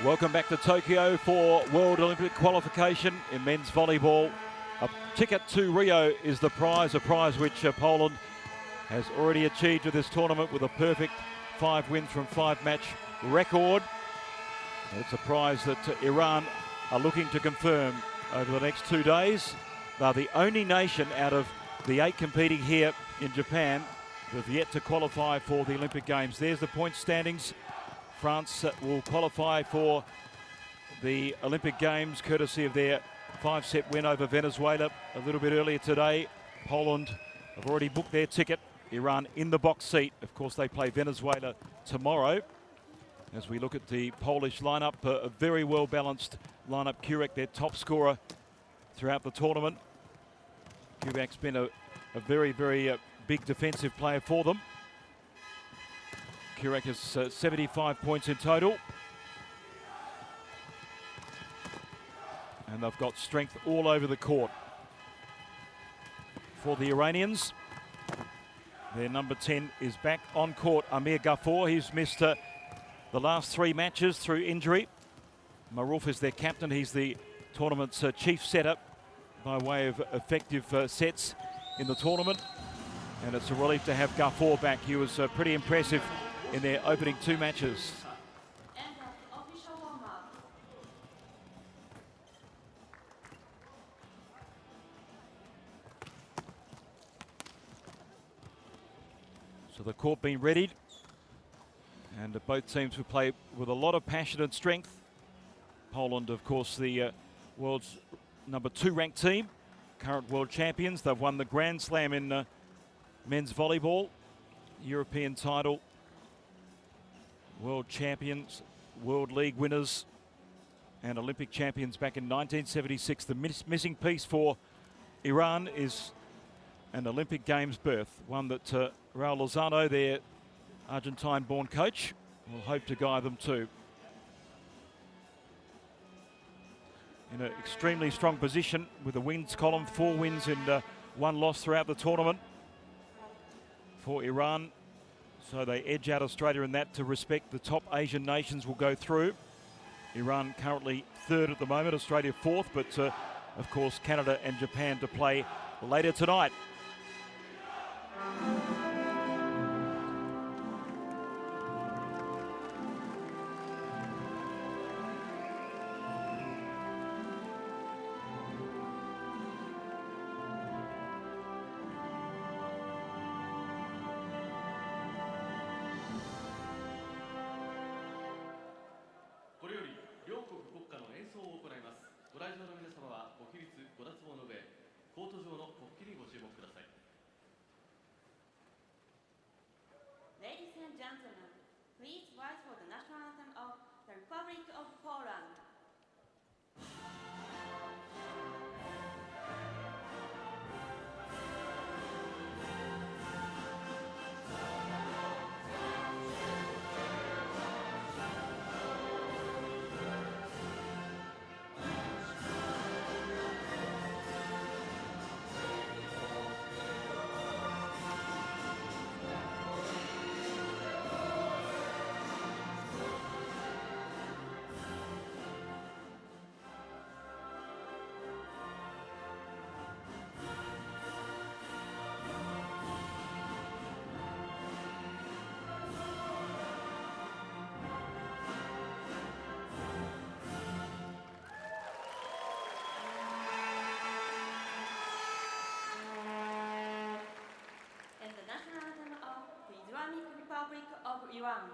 Welcome back to Tokyo for World Olympic Qualification in men's volleyball. A ticket to Rio is the prize, a prize which Poland has already achieved with this tournament with a perfect 5 wins from 5 match record. It's a prize that Iran are looking to confirm over the next 2 days. They're the only nation out of the 8 competing here in Japan that have yet to qualify for the Olympic Games. There's the point standings. France will qualify for the Olympic Games courtesy of their 5-set win over Venezuela a little bit earlier today. Poland have already booked their ticket. Iran in the box seat. Of course, they play Venezuela tomorrow. As we look at the Polish lineup, a very well-balanced lineup. Kurek, their top scorer throughout the tournament. Kurek's been a very, very big defensive player for them. Kurek has 75 points in total. And they've got strength all over the court. For the Iranians, their number 10 is back on court, Amir Ghafour. He's missed the last 3 matches through injury. Maruf is their captain. He's the tournament's chief setter by way of effective sets in the tournament. And it's a relief to have Ghafour back. He was pretty impressive in their opening 2 matches. So the court being readied, and both teams will play with a lot of passion and strength. Poland, of course, the world's number 2 ranked team, current world champions. They've won the Grand Slam in men's volleyball, European title, world champions, World League winners, and Olympic champions back in 1976. The missing piece for Iran is an Olympic Games berth, one that Raul Lozano, their Argentine-born coach, will hope to guide them to. In an extremely strong position with a wins column, 4 wins and 1 loss throughout the tournament for Iran. So they edge out Australia in that to respect the top Asian nations will go through. Iran currently 3rd at the moment, Australia 4th, but of course Canada and Japan to play later tonight. Ladies and gentlemen, please rise for the national anthem of the Republic of Poland. Republic of Iran.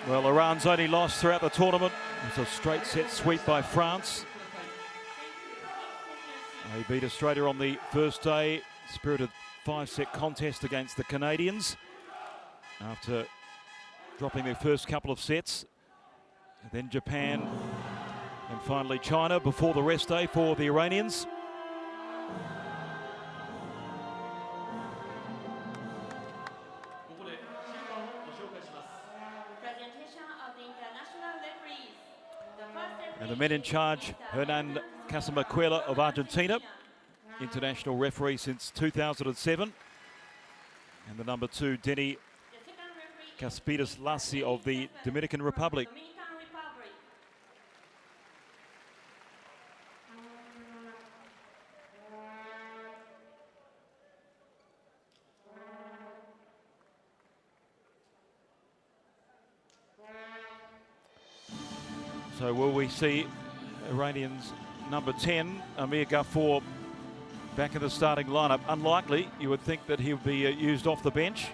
Well, Iran's only loss throughout the tournament was a straight set sweep by France. They beat Australia on the first day. Spirited 5-set contest against the Canadians after dropping their first couple of sets. And then Japan and finally China before the rest day for the Iranians. And the men in charge, Hernan Casamaquela of Argentina, international referee since 2007. And the number 2, Denny Caspidas Lassi of the Dominican Republic. So will we see Iranians number 10, Amir Ghafour, back in the starting lineup? Unlikely. You would think that he would be used off the bench,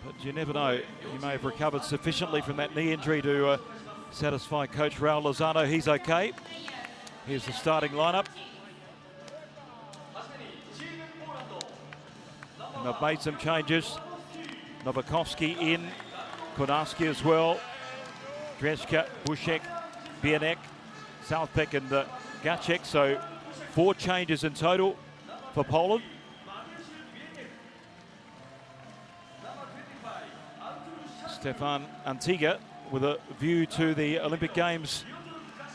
but you never know. He may have recovered sufficiently from that knee injury to satisfy coach Raul Lozano. He's okay. Here's the starting lineup. And they've made some changes. Novakovsky in, Konarski as well, Drezhka, Bushek, Bianek, Southbeck and Gacek. So 4 changes in total for Poland. Stefan Antiga with a view to the Olympic Games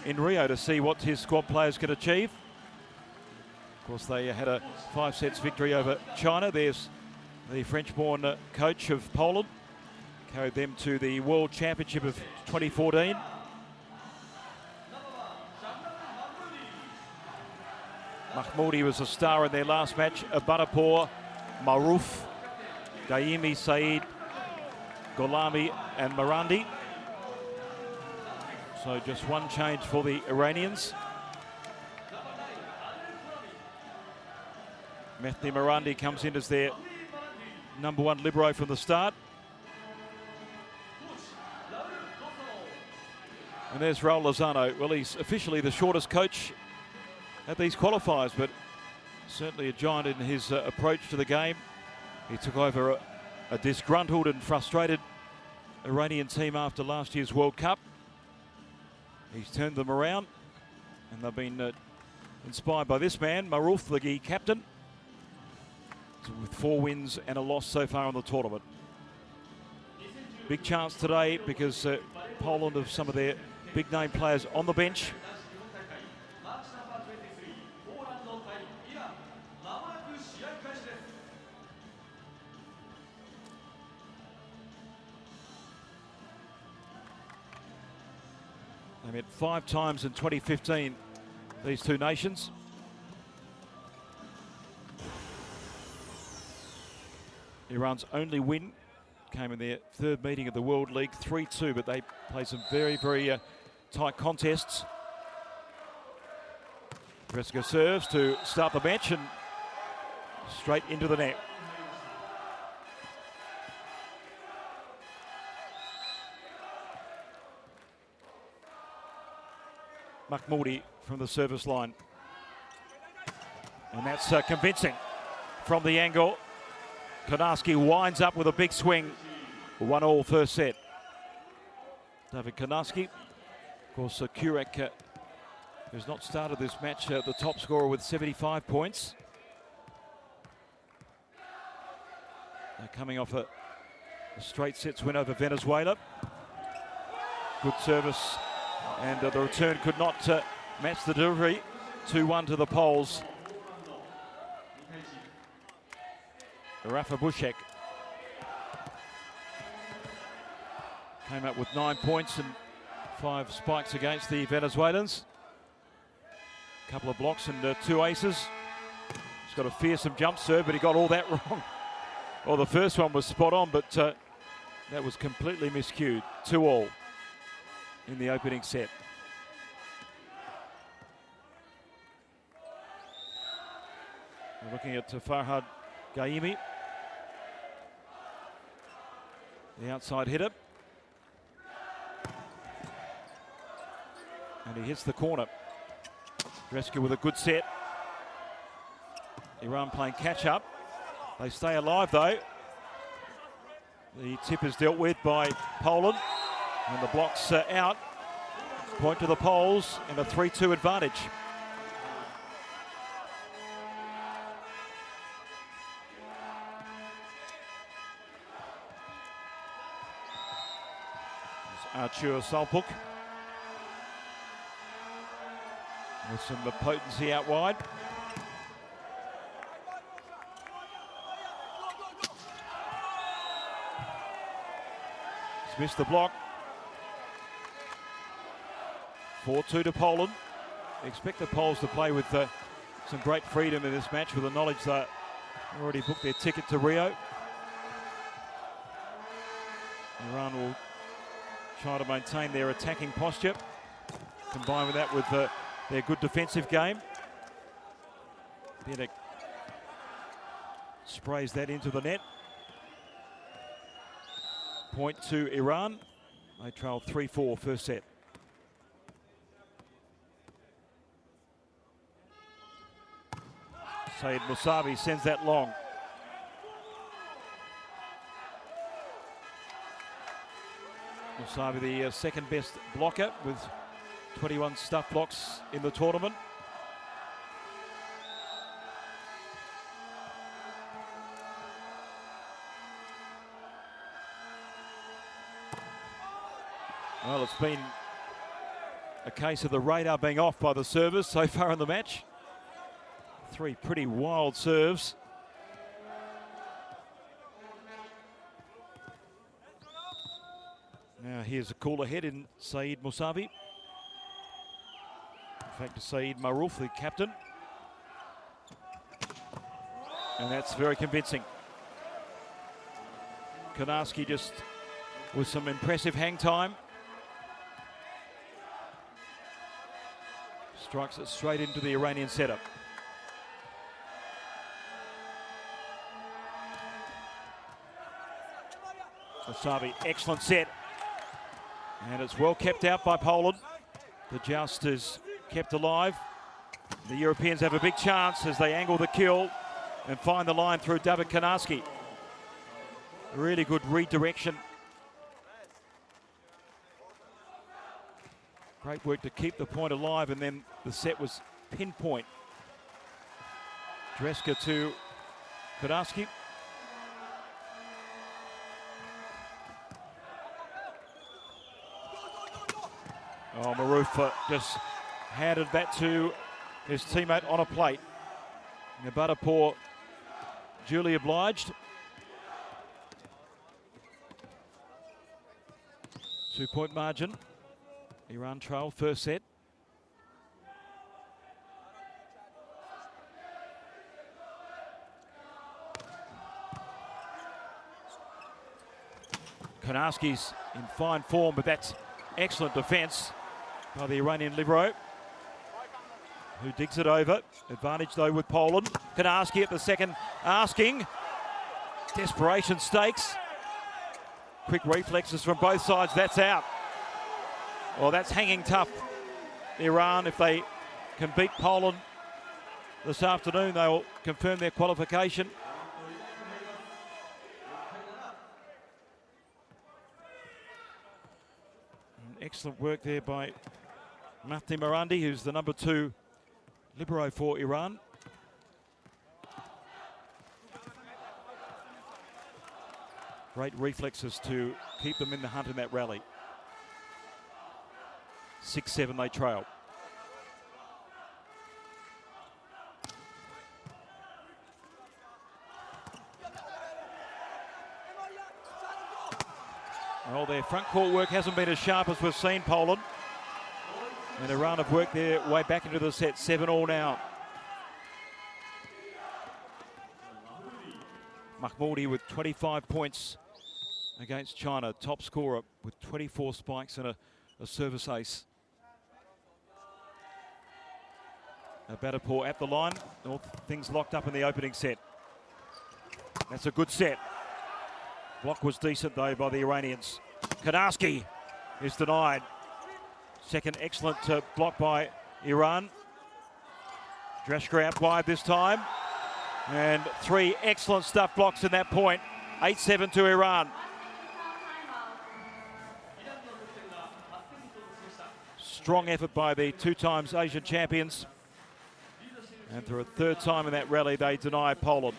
in Rio to see what his squad players can achieve. Of course, they had a 5-set victory over China. There's the French-born coach of Poland. Carried them to the World Championship of 2014. Mahmoudi was a star in their last match. Abadapur, Maruf, Gaimi, Saeed, Golami and Marandi. So just 1 change for the Iranians. Mehdi Marandi comes in as their number 1 libero from the start. And there's Raul Lozano. Well, he's officially the shortest coach at these qualifiers, but certainly a giant in his approach to the game. He took over a disgruntled and frustrated Iranian team after last year's World Cup. He's turned them around, and they've been inspired by this man, Maruf, the captain, with 4 wins and a loss so far in the tournament. Big chance today because Poland have some of their big name players on the bench. They met 5 times in 2015, these 2 nations. Iran's only win came in their 3rd meeting of the World League, 3-2, but they play some very, very tight contests. Drezhka serves to start the match and straight into the net. Mahmoudi from the service line. And that's convincing from the angle. Konarski winds up with a big swing. 1-1 first set. David Konarski. Of course, Kurek, who's not started this match, the top scorer with 75 points. They're coming off a straight sets win over Venezuela. Good service. And the return could not match the delivery. 2-1 to the Poles. Rafa Bushek came up with 9 points and 5 spikes against the Venezuelans. A couple of blocks and 2 aces. He's got a fearsome jump serve, but he got all that wrong. Well, the first one was spot on, but that was completely miscued. 2-2 in the opening set. We're looking at Farhad Gaimi, the outside hitter. And he hits the corner. Dreska with a good set. Iran playing catch up. They stay alive though. The tip is dealt with by Poland. And the block's out. Point to the Poles and a 3-2 advantage. Artur Salpuk with some potency out wide. He's missed the block. 4-2 to Poland. Expect the Poles to play with some great freedom in this match with the knowledge that they already booked their ticket to Rio. Iran will try to maintain their attacking posture, combined with that with their good defensive game. Benek sprays that into the net. Point to Iran. They trail 3-4 first set. Saeed Musavi sends that long. Musavi, the second best blocker with 21 stuff blocks in the tournament. Well, it's been a case of the radar being off by the servers so far in the match. Three pretty wild serves. Now here's a cooler head in Saeed Musavi. In fact, Saeed Maruf, the captain. And that's very convincing. Konarski just with some impressive hang time. Strikes it straight into the Iranian setup. Musavi, excellent set. And it's well kept out by Poland. The joust is kept alive. The Europeans have a big chance as they angle the kill and find the line through David Konarski. Really good redirection. Great work to keep the point alive, and then the set was pinpoint. Dreska to Konarski. Oh, Maruf just handed that to his teammate on a plate. Nabatapour duly obliged. 2-point margin. Iran trail first set. Konarski's in fine form, but that's excellent defence by the Iranian libero, who digs it over. Advantage though with Poland. Konarski at the second asking. Desperation stakes. Quick reflexes from both sides. That's out. Well, that's hanging tough. Iran, if they can beat Poland this afternoon, they will confirm their qualification. Excellent work there by Mahdi Marandi, who's the number 2 libero for Iran. Great reflexes to keep them in the hunt in that rally. 6-7 they trail. Well, their front court work hasn't been as sharp as we've seen Poland. And Iran have worked their way back into the set. 7-all now. Mahmoudi with 25 points against China. Top scorer with 24 spikes and a service ace. Nabatapour at the line. All things locked up in the opening set. That's a good set. Block was decent though by the Iranians. Konarski is denied. Second excellent block by Iran. Dreska out wide this time. And 3 excellent stuff blocks in that point. 8-7 to Iran. Strong effort by the 2 times Asian champions. And for a 3rd time in that rally, they deny Poland.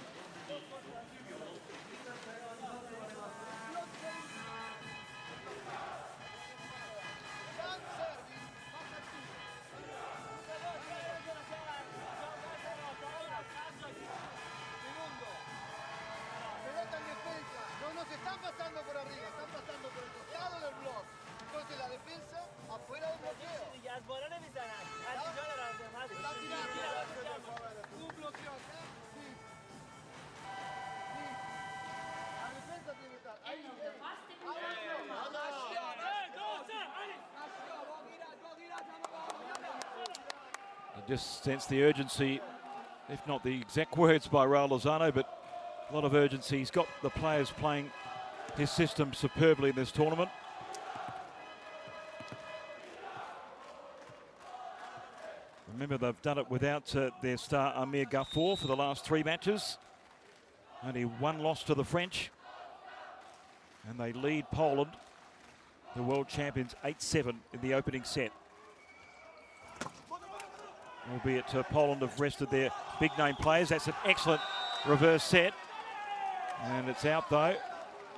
Just sense the urgency, if not the exact words by Raul Lozano, but a lot of urgency. He's got the players playing his system superbly in this tournament. Remember, they've done it without their star Amir Ghafour for the last 3 matches. Only 1 loss to the French. And they lead Poland, the world champions, 8-7 in the opening set. Albeit Poland have rested their big name players. That's an excellent reverse set. And it's out though.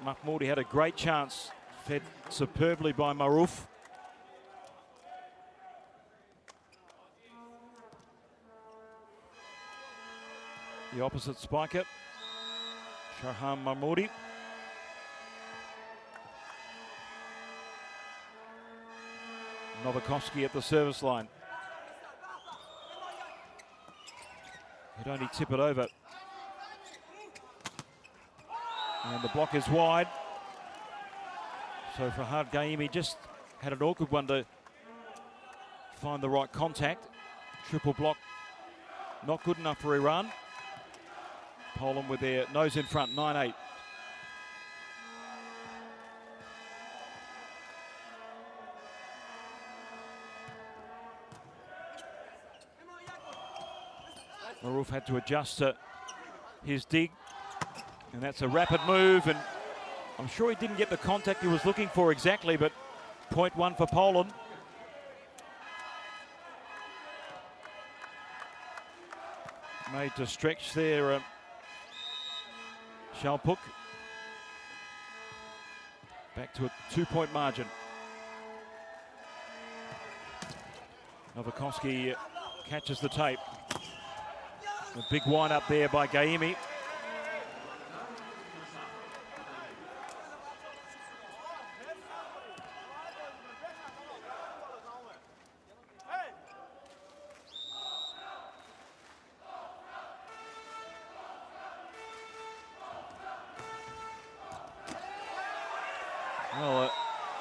Mahmoudi had a great chance, fed superbly by Maruf. The opposite spiker, Sharhan Mahmoudi. Novakovsky at the service line. He'd only tip it over. And the block is wide. So Farhad Gaimi just had an awkward one to find the right contact. Triple block, not good enough for Iran. Poland with their nose in front, 9-8. Maruf had to adjust his dig, and that's a rapid move, and I'm sure he didn't get the contact he was looking for exactly, but point 1 for Poland. Made to stretch there, Shalpuk. Back to a 2-point margin. Novakovsky catches the tape. A big wind up there by Gaimi. Well,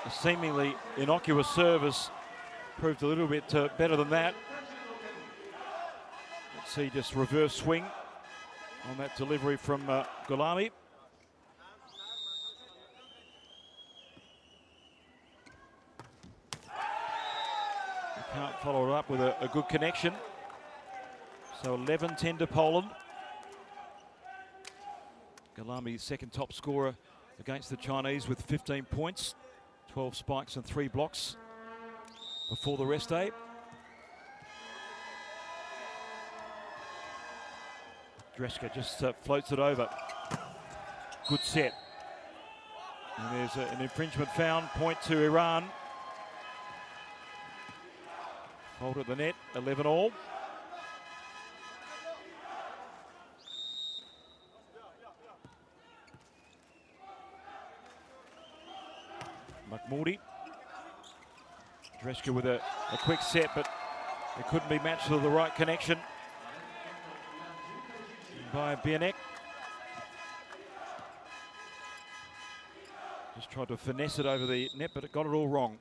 a seemingly innocuous service proved a little bit better than that. Let's see, just reverse swing on that delivery from Gulami. Can't follow it up with a good connection. So 11-10 to Poland. Gulami, second top scorer against the Chinese with 15 points, 12 spikes and 3 blocks before the rest day. Dreska just floats it over. Good set. And there's an infringement found, point to Iran. Hold at the net, 11-all. Mahmoudi. Dreska with a quick set, but it couldn't be matched with the right connection by Bianek. Just tried to finesse it over the net, but it got it all wrong.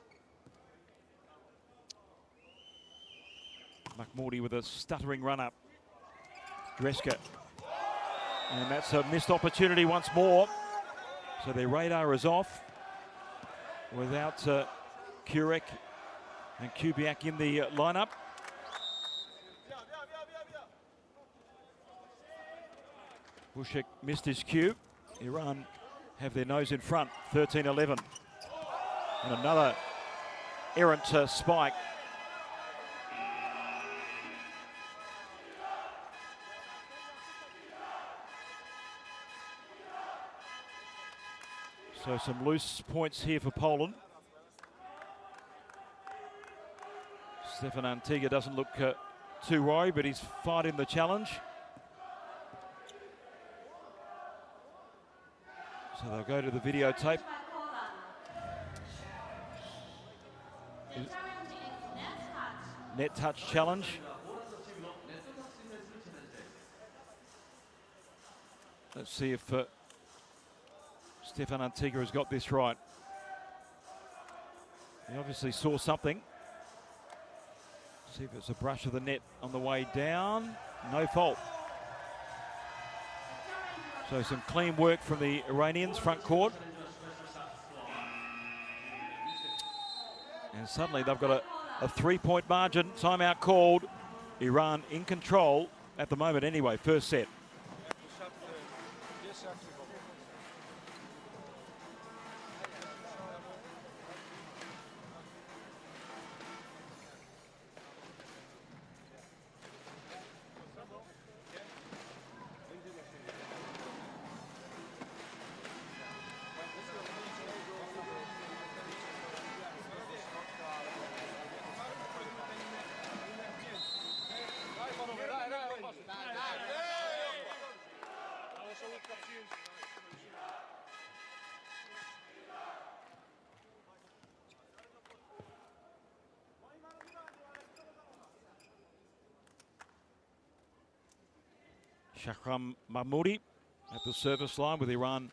Mahmoudi with a stuttering run up. Dreska. And that's a missed opportunity once more. So their radar is off without Kurek And Kubiak in the lineup. Bushek missed his cue. Iran have their nose in front, 13-11. And another errant spike. So some loose points here for Poland. Stefan Antiga doesn't look too worried, but he's fighting the challenge. So they'll go to the videotape. Net touch challenge. Let's see if Stefan Antiga has got this right. He obviously saw something. See if it's a brush of the net on the way down. No fault. So some clean work from the Iranians front court. And suddenly they've got a 3-point margin. Timeout called. Iran in control at the moment anyway, first set. Shahram Mahmoudi at the service line with Iran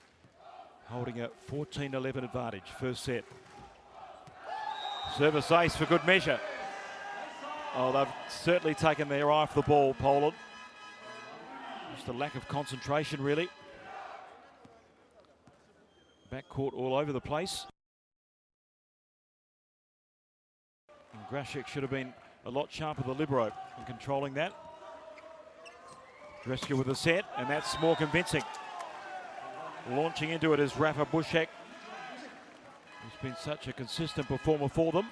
holding a 14-11 advantage. First set. Service ace for good measure. Oh, they've certainly taken their eye off the ball, Poland. Just a lack of concentration, really. Backcourt all over the place. And Grashik should have been a lot sharper, the libero, in controlling that. Dreska with a set, and that's more convincing. Launching into it is Rafa Bushek. He's been such a consistent performer for them.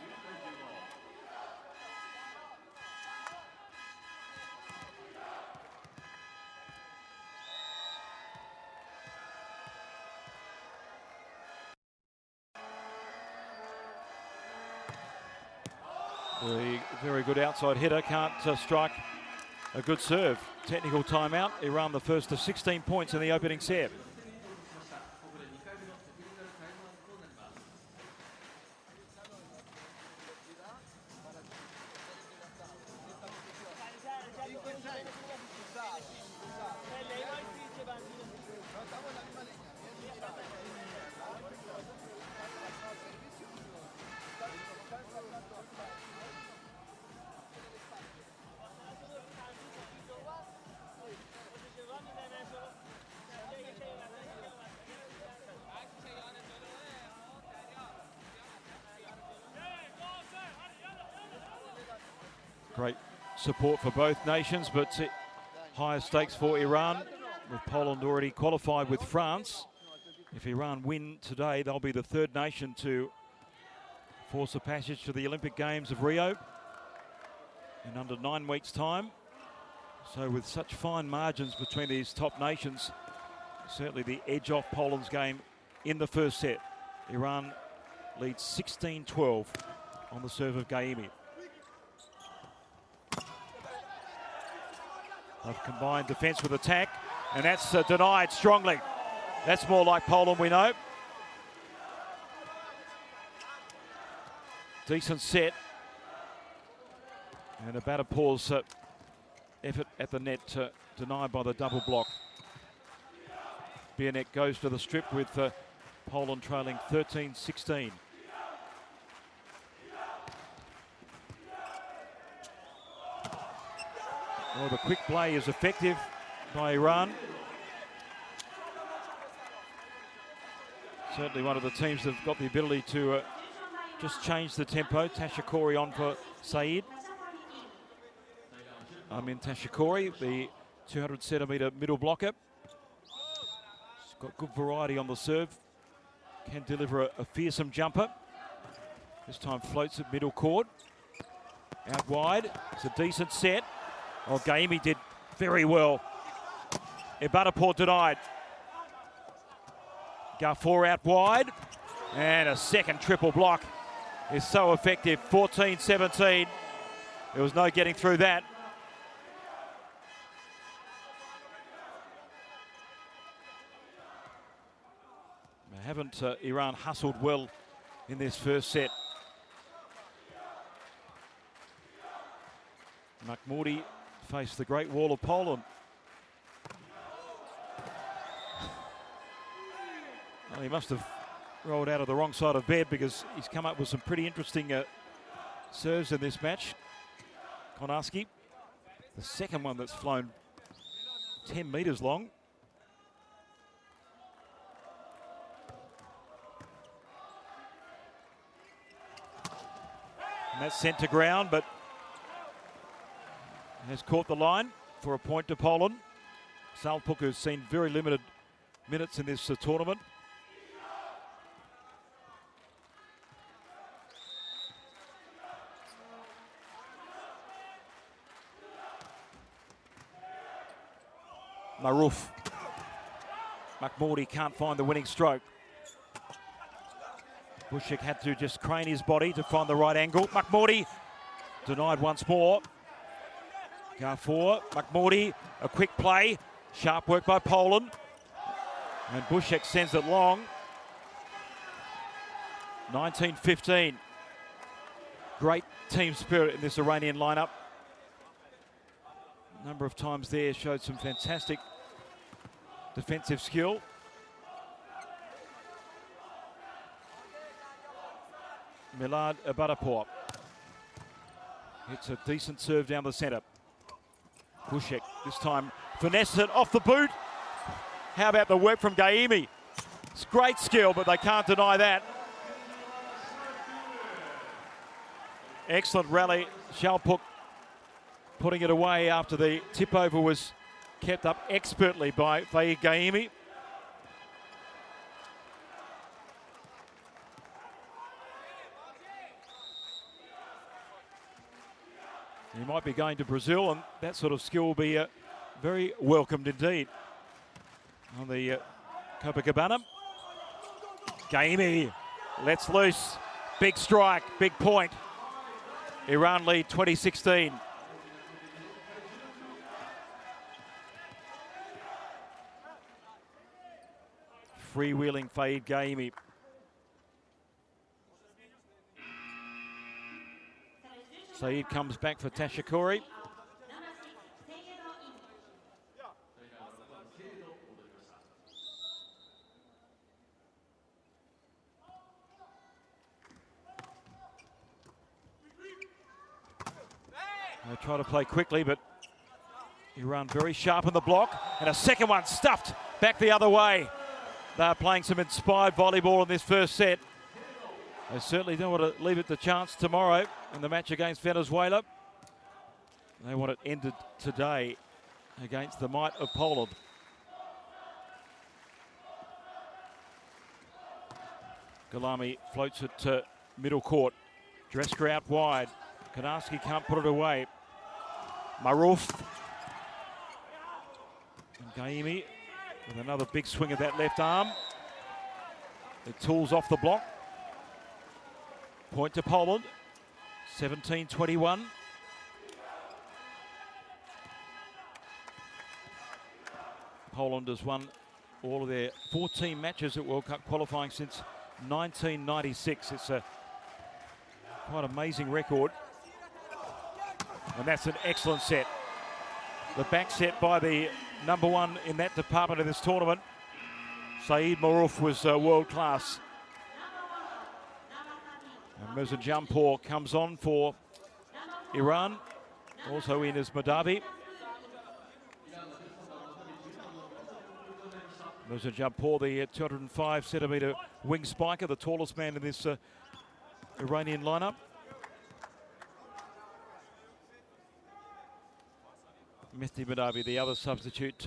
The very good outside hitter can't strike a good serve. Technical timeout. Iran the first of 16 points in the opening set. Great support for both nations, but higher stakes for Iran, with Poland already qualified with France. If Iran win today, they'll be the third nation to force a passage to the Olympic Games of Rio in under 9 weeks' time. So with such fine margins between these top nations, certainly the edge off Poland's game in the first set. Iran leads 16-12 on the serve of Gaimi. They've combined defence with attack, and that's denied strongly. That's more like Poland, we know. Decent set. And a batter pause effort at the net denied by the double block. Biernek goes to the strip with Poland trailing 13-16. Well, the quick play is effective by Iran. Certainly one of the teams that have got the ability to just changed the tempo. Tasha Corey on for Saeed. Tasha Corey, the 200-centimetre middle blocker. She's got good variety on the serve. Can deliver a fearsome jumper. This time floats at middle court. Out wide. It's a decent set. Oh, Gaimi did very well. Ebadapur denied. Gafour out wide. And a second triple block is so effective. 14-17. There was no getting through that. Haven't Iran hustled well in this first set. Mahmoudi faced the Great Wall of Poland. Well, he must have rolled out of the wrong side of bed because he's come up with some pretty interesting serves in this match. Konarski, the second one that's flown 10 metres long. And that's sent to ground, but has caught the line for a point to Poland. Salpuk, who's seen very limited minutes in this tournament. Maruf. Mahmoudi can't find the winning stroke. Bushik had to just crane his body to find the right angle. Mahmoudi denied once more. Gafour, Mahmoudi, a quick play. Sharp work by Poland. And Bushik sends it long. 19-15. Great team spirit in this Iranian lineup. A number of times there showed some fantastic defensive skill. Milad Ebadapur hits a decent serve down the centre. Bushik this time finesses it off the boot. How about the work from Gaimi? It's great skill, but they can't deny that. Excellent rally. Shalpuk putting it away after the tip over was kept up expertly by Faid Gaimi. He might be going to Brazil, and that sort of skill will be very welcomed indeed. On the Copacabana. Gaimi lets loose. Big strike, big point. Iran lead 2016. Freewheeling Faid Gaimi. Saeed comes back for Tasha Corey. They try to play quickly, but Iran very sharp in the block. And a second one stuffed back the other way. They're playing some inspired volleyball in this first set. They certainly don't want to leave it to chance tomorrow in the match against Venezuela. They want it ended today against the might of Poland. Galami floats it to middle court. Dreska out wide. Konarski can't put it away. Maruf. And Gaimi with another big swing of that left arm. The tools off the block. Point to Poland. 17-21. Poland has won all of their 14 matches at World Cup qualifying since 1996. It's a quite amazing record. And that's an excellent set. The back set by the number one in that department of this tournament. Saeed Maruf was world class. And Mirzajampur comes on for Iran. Also in is Madavi. Mirzajampur, the 205-centimetre wing spiker, the tallest man in this Iranian lineup. Mehdi Madavi, the other substitute,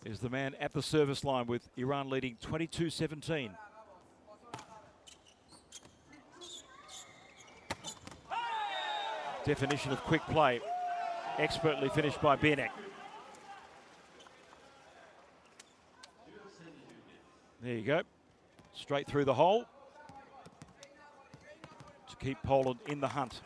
is the man at the service line with Iran leading 22-17. Definition of quick play, expertly finished by Biernek. There you go, straight through the hole to keep Poland in the hunt.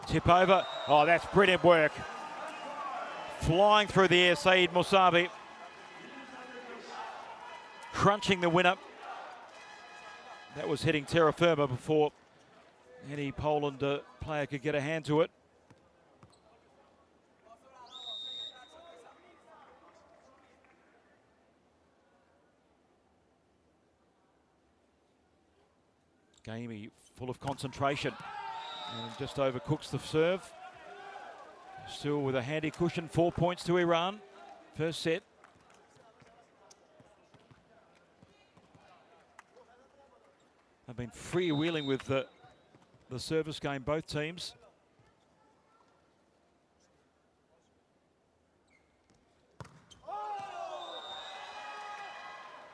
Tip over. Oh, that's brilliant work. Flying through the air, Saeed Musavi. Crunching the winner. That was hitting terra firma before any Poland player could get a hand to it. Gamey full of concentration. And just overcooks the serve. Still with a handy cushion, 4 points to Iran. First set. They've been freewheeling with the service game, both teams.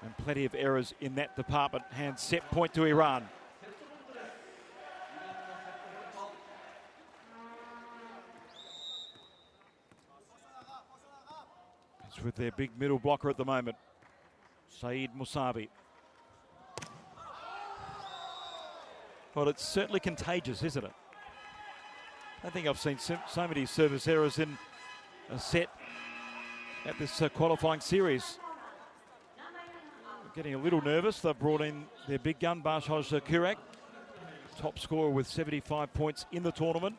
And plenty of errors in that department. Hand set point to Iran. With their big middle blocker at the moment, Saeed Musavi. Well, it's certainly contagious, isn't it? I think I've seen so many service errors in a set at this qualifying series. Getting a little nervous. They've brought in their big gun, Bartosz Kurak, top scorer with 75 points in the tournament.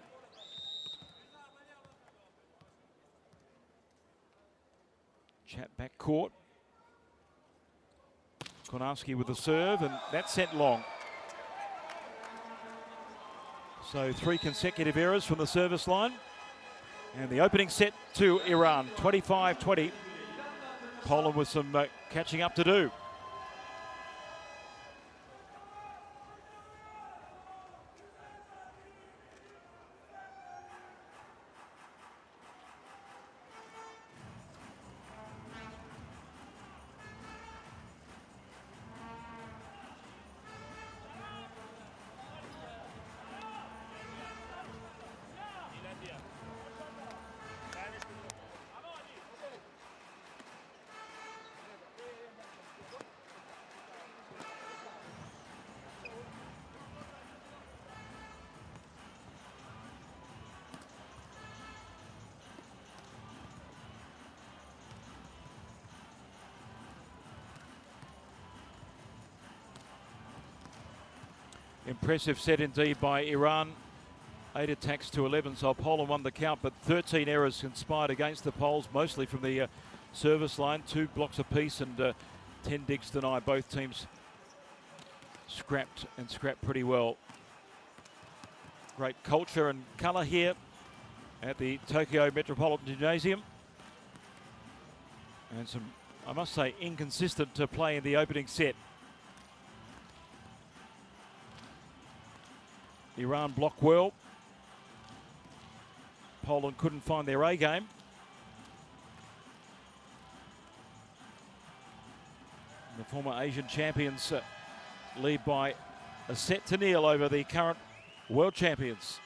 Chat back court. Konarski with the serve, and that's sent long. So 3 consecutive errors from the service line. And the opening set to Iran, 25-20. Poland with some catching up to do. Impressive set indeed by Iran. 8 attacks to 11, so Poland won the count, but 13 errors conspired against the Poles, mostly from the service line. 2 blocks apiece and 10 digs denied. Both teams scrapped pretty well. Great culture and colour here at the Tokyo Metropolitan Gymnasium. And some, I must say, inconsistent play in the opening set. Iran blocked well. Poland couldn't find their A game. The former Asian champions lead by a set to nil over the current world champions.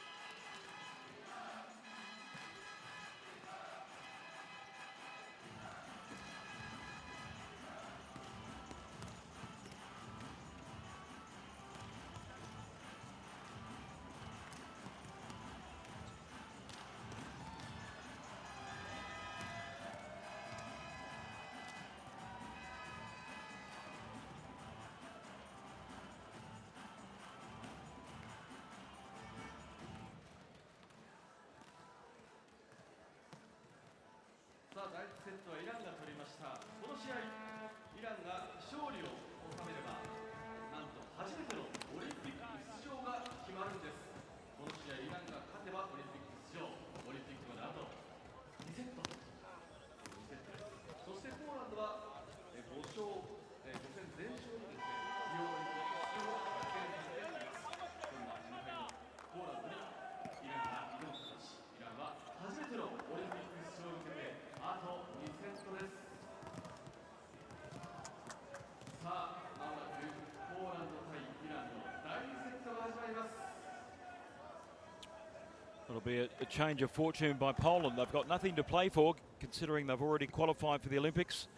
It'll be a change of fortune by Poland. They've got nothing to play for, considering they've already qualified for the Olympics,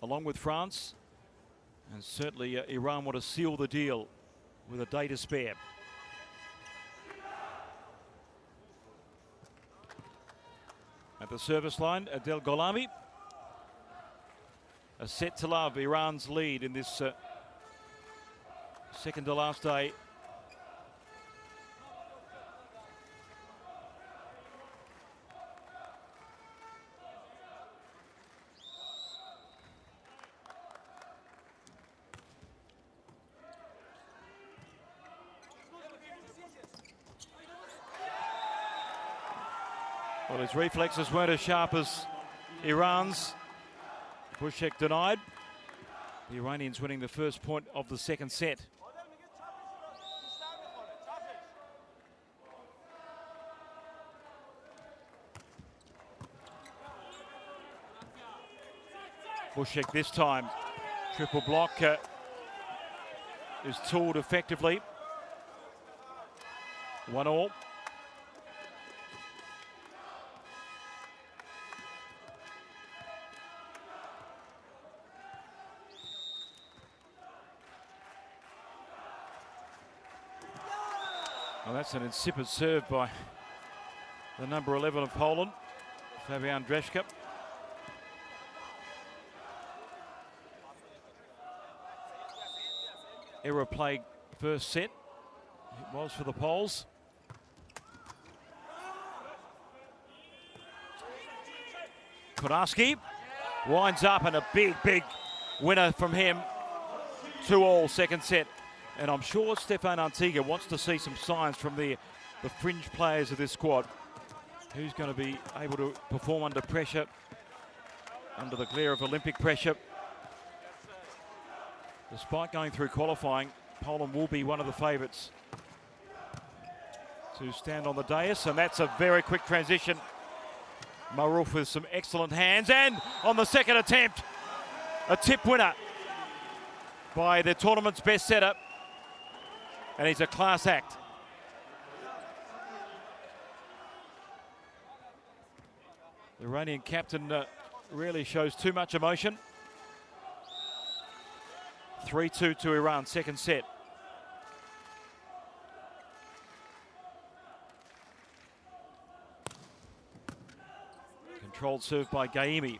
along with France. And certainly Iran want to seal the deal with a day to spare. At the service line, Adel Golami. A set to love, Iran's lead in this second to last day. Well, his reflexes weren't as sharp as Iran's. Bushek denied. The Iranians winning the first point of the second set. Bushek this time. Triple block is tooled effectively. 1-1. Well, that's an insipid serve by the number 11 of Poland, Fabian Dreshka. Error played first set. It was for the Poles. Konarski winds up, and a big winner from him. 2-2 second set. And I'm sure Stefan Antiga wants to see some signs from the fringe players of this squad. Who's going to be able to perform under pressure, under the glare of Olympic pressure. Despite going through qualifying, Poland will be one of the favourites to stand on the dais, and that's a very quick transition. Maruf with some excellent hands, and on the second attempt, a tip winner by the tournament's best setter, and he's a class act. The Iranian captain really shows too much emotion. 3-2 to Iran, second set. Controlled serve by Gaimi.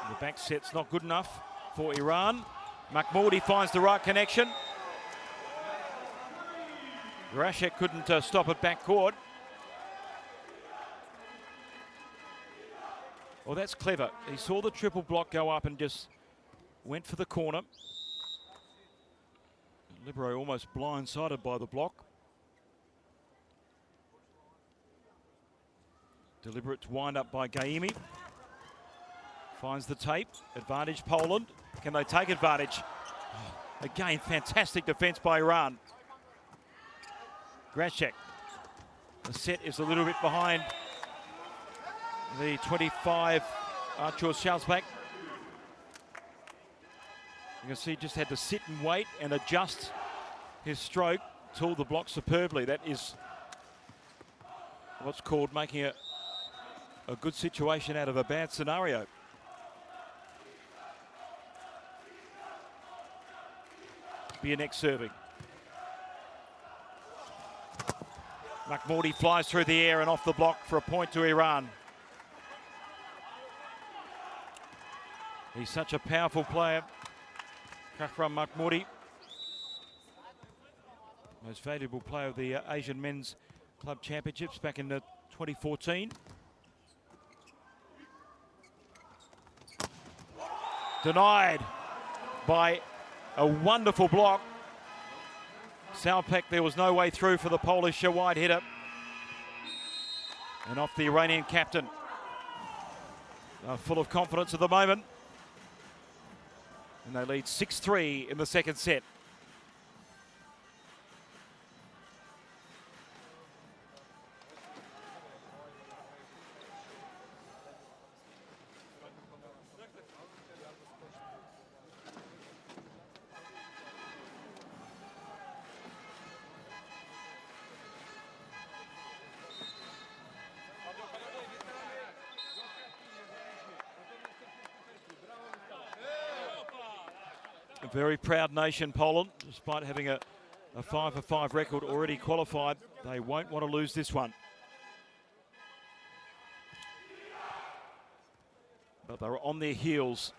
The back set's not good enough for Iran. Mahmoudi finds the right connection. Grashek couldn't stop it back court. Well, that's clever. He saw the triple block go up and just went for the corner. Libero almost blindsided by the block. Deliberate wind up by Gaimi. Finds the tape. Advantage Poland. Can they take advantage? Oh, again, fantastic defense by Iran. Grashek. The set is a little bit behind the 25 Artur Shalsbach. You can see he just had to sit and wait and adjust his stroke, tool the block superbly. That is what's called making a good situation out of a bad scenario. Bianek serving. Mahmoudi flies through the air and off the block for a point to Iran. He's such a powerful player, Kahram Mahmoudi. Most valuable player of the Asian Men's Club Championships back in 2014. Denied by a wonderful block. Salpek, there was no way through for the Polish wide hitter. And off the Iranian captain. Full of confidence at the moment. And they lead 6-3 in the second set. A very proud nation, Poland, despite having a 5-for-5 record already qualified. They won't want to lose this one. But they were on their heels,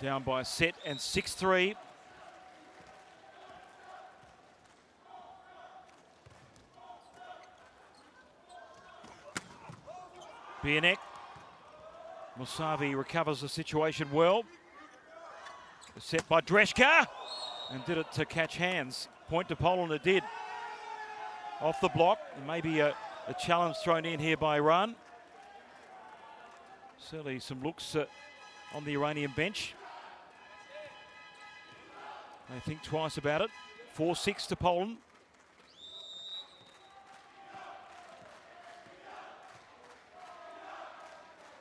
down by a set and 6-3. Bianek. Musavi recovers the situation well. Set by Dreshka, and did it to catch hands. Point to Poland, it did. Off the block, maybe a challenge thrown in here by Iran. Certainly some looks on the Iranian bench. They think twice about it. 4-6 to Poland.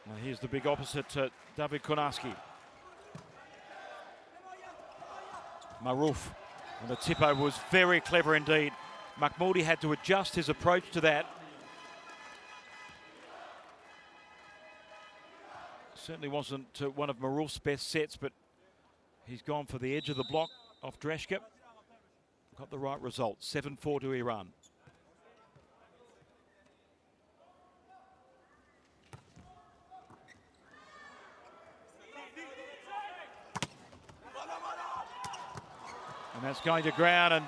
Now here's the big opposite, David Konarski. Maruf, and the tippo was very clever indeed. Mahmoudi had to adjust his approach to that. Certainly wasn't one of Maruf's best sets, but he's gone for the edge of the block off Dreshka. Got the right result, 7-4 to Iran. And that's going to ground, and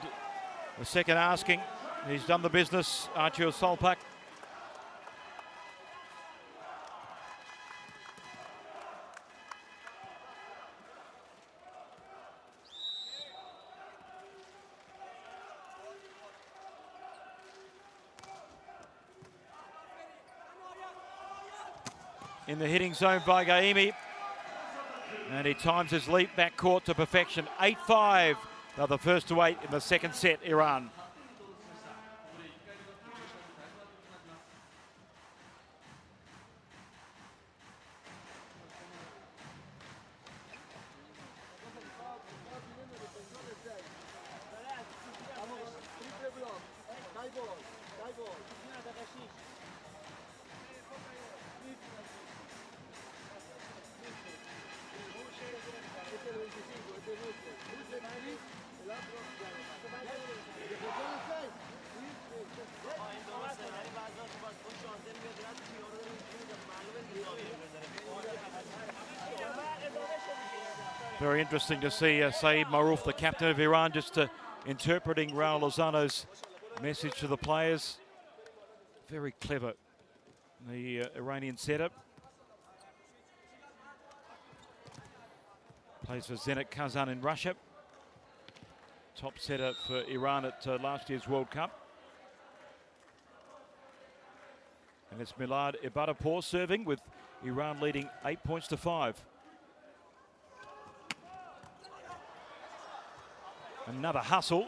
the second asking. He's done the business, Archie Solpak. In the hitting zone by Gaimi. And he times his leap back court to perfection. 8-5. They're the first to 8 in the second set, Iran. Very interesting to see Saeed Maruf, the captain of Iran, just interpreting Raul Lozano's message to the players. Very clever, the Iranian setup. Plays for Zenit Kazan in Russia. Top setter for Iran at last year's World Cup. And it's Milad Ibadapur serving, with Iran leading 8-5. Another hustle,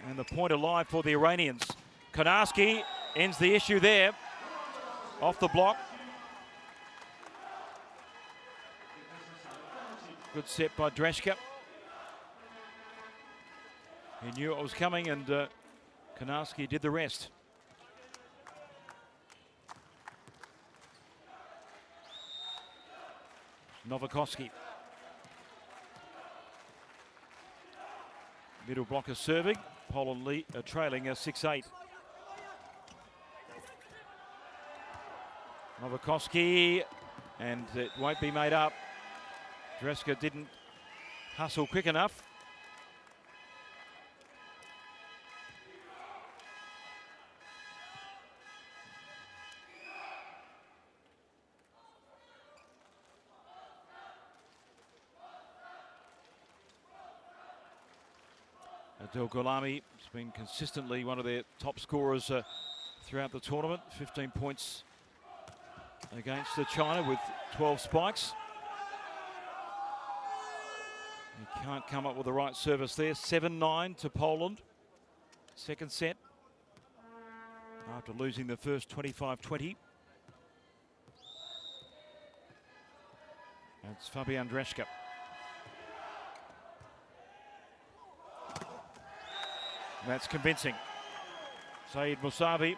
and the point alive for the Iranians. Konarski ends the issue there, off the block. Good set by Dreshka. He knew it was coming, and Konarski did the rest. Novakovsky. Middle blocker serving. Poland trailing 6-8. Novakovsky, and it won't be made up. Dreshka didn't hustle quick enough. Adel Gholami has been consistently one of their top scorers throughout the tournament. 15 points against China with 12 spikes. He can't come up with the right service there. 7-9 to Poland. Second set. After losing the first 25-20. That's Fabian Dreshka. That's convincing. Saeed Musavi.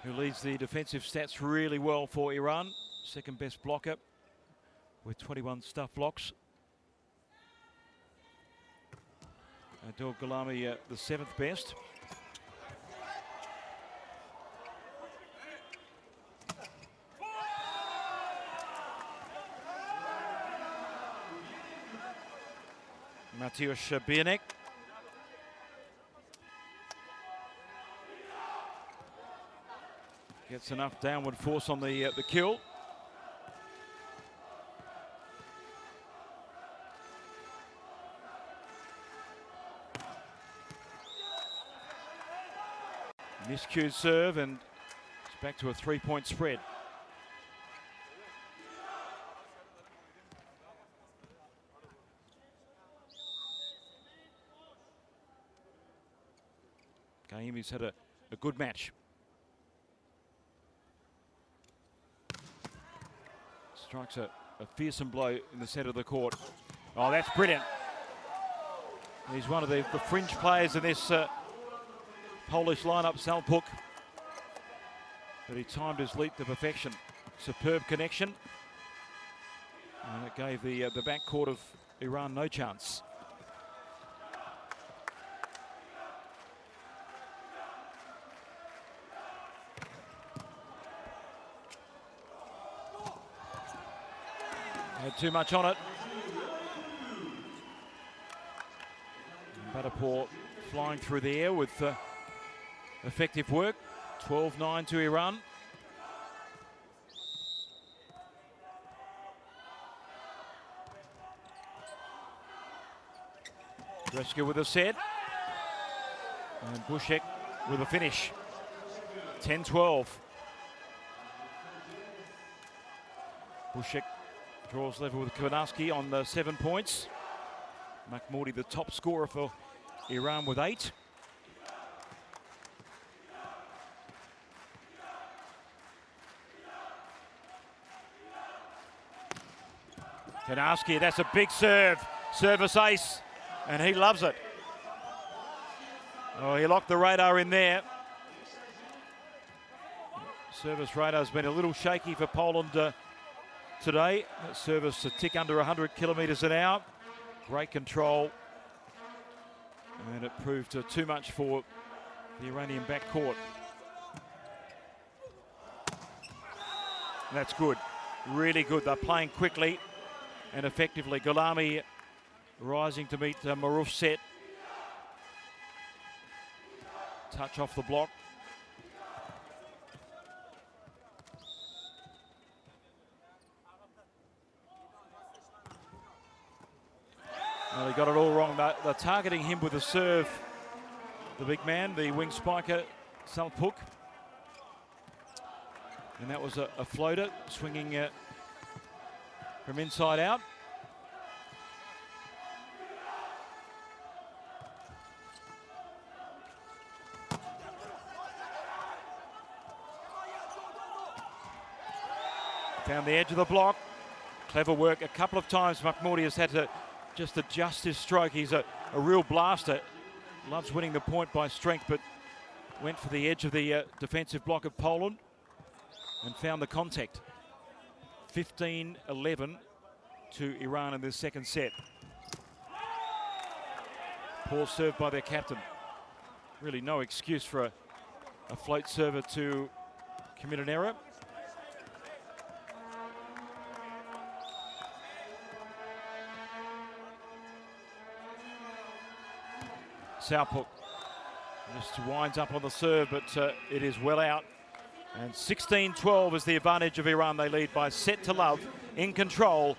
Who leads the defensive stats really well for Iran. second best blocker with 21 stuff blocks. Adel Gulami, the 7th best. Mateusz Bianek. Gets enough downward force on the kill. Miscued serve, and it's back to a 3-point spread. Kaimi's had a good match. Strikes a fearsome blow in the centre of the court. Oh, that's brilliant. He's one of the fringe players in this Polish lineup, Salpuk. But he timed his leap to perfection. Superb connection. And it gave the backcourt of Iran no chance. Had too much on it. Badapur flying through the air with effective work. 12-9 to Iran. Greska with a set. And Bushek with a finish. 10-12. Bushek draws level with Kovanovsky on 7 points. Mahmoudi, the top scorer for Iran, with 8. Kovanovsky, that's a big serve. Service ace, and he loves it. Oh, he locked the radar in there. Service radar's been a little shaky for Poland today. That service a tick under 100 kilometres an hour. Great control. And it proved too much for the Iranian backcourt. That's good. Really good. They're playing quickly and effectively. Gulami rising to meet Maruf's set. Touch off the block. Well, he got it all wrong. They're targeting him with a serve, the big man, the wing spiker, Salpuk. And that was a floater, swinging from inside out. Found the edge of the block. Clever work a couple of times. Mahmoudi has had to just adjust his stroke. He's a real blaster. Loves winning the point by strength, but went for the edge of the defensive block of Poland and found the contact. 15-11 to Iran in this second set. Poor serve by their captain. Really no excuse for a float server to commit an error. Salpuk just winds up on the serve, but it is well out. And 16-12 is the advantage of Iran. They lead by set to love, in control.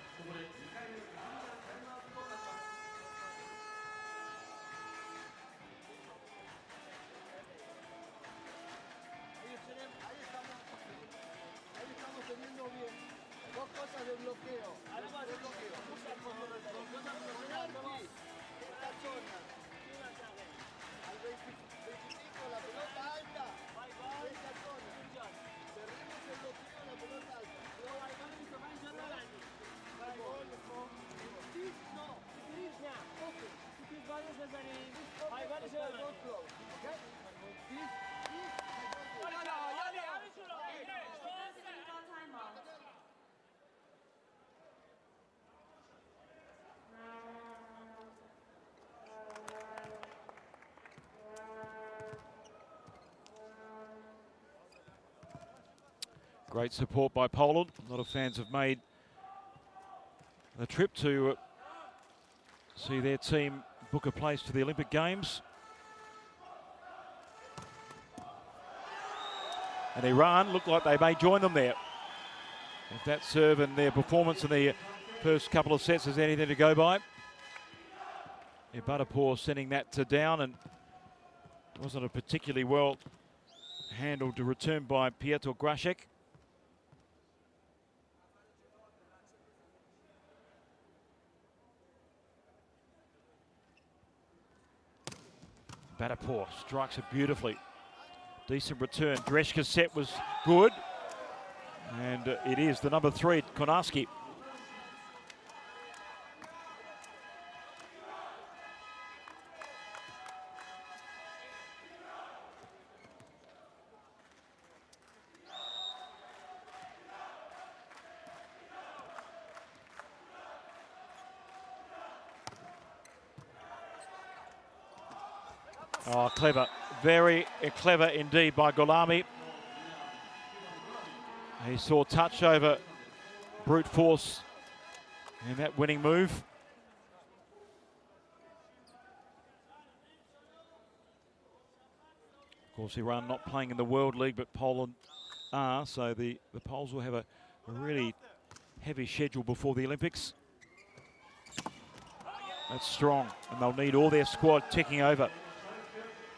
Great support by Poland. A lot of fans have made the trip to see their team book a place to the Olympic Games. And Iran look like they may join them there. If that serve and their performance in the first couple of sets is anything to go by. Butterpaw sending that to down, and it wasn't a particularly well handled to return by Piotr Grashek. Butterpaw strikes it beautifully. Decent return. Dreshka's set was good. And it is the number 3, Konarski. Oh, clever. Very clever indeed by Golami. He saw touch over brute force in that winning move. Of course, Iran not playing in the World League, but Poland are, so the Poles will have a really heavy schedule before the Olympics. That's strong, and they'll need all their squad ticking over.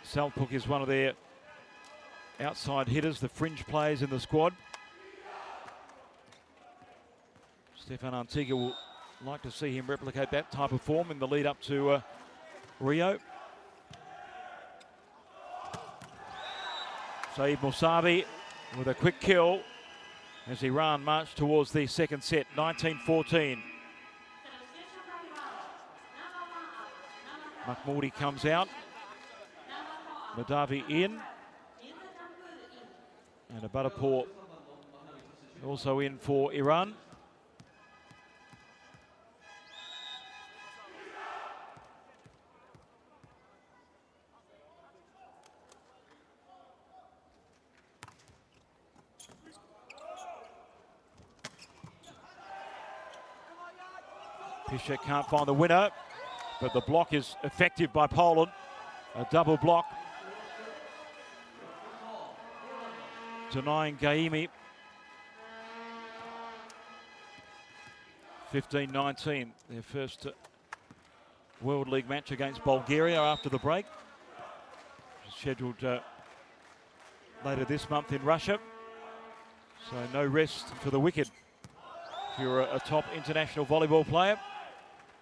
Salpuk is one of their outside hitters, the fringe players in the squad. Stefan Antigua will like to see him replicate that type of form in the lead up to Rio. Saeed Mousavi with a quick kill as Iran march towards the second set, 19-14. Mahmoudi comes out. Madavi in. And a Butterpaw also in for Iran. Piszczek can't find the winner, but the block is effective by Poland. A double block, denying Gaimi. 15-19, their first World League match against Bulgaria after the break. Scheduled later this month in Russia. So no rest for the wicked. If you're a top international volleyball player,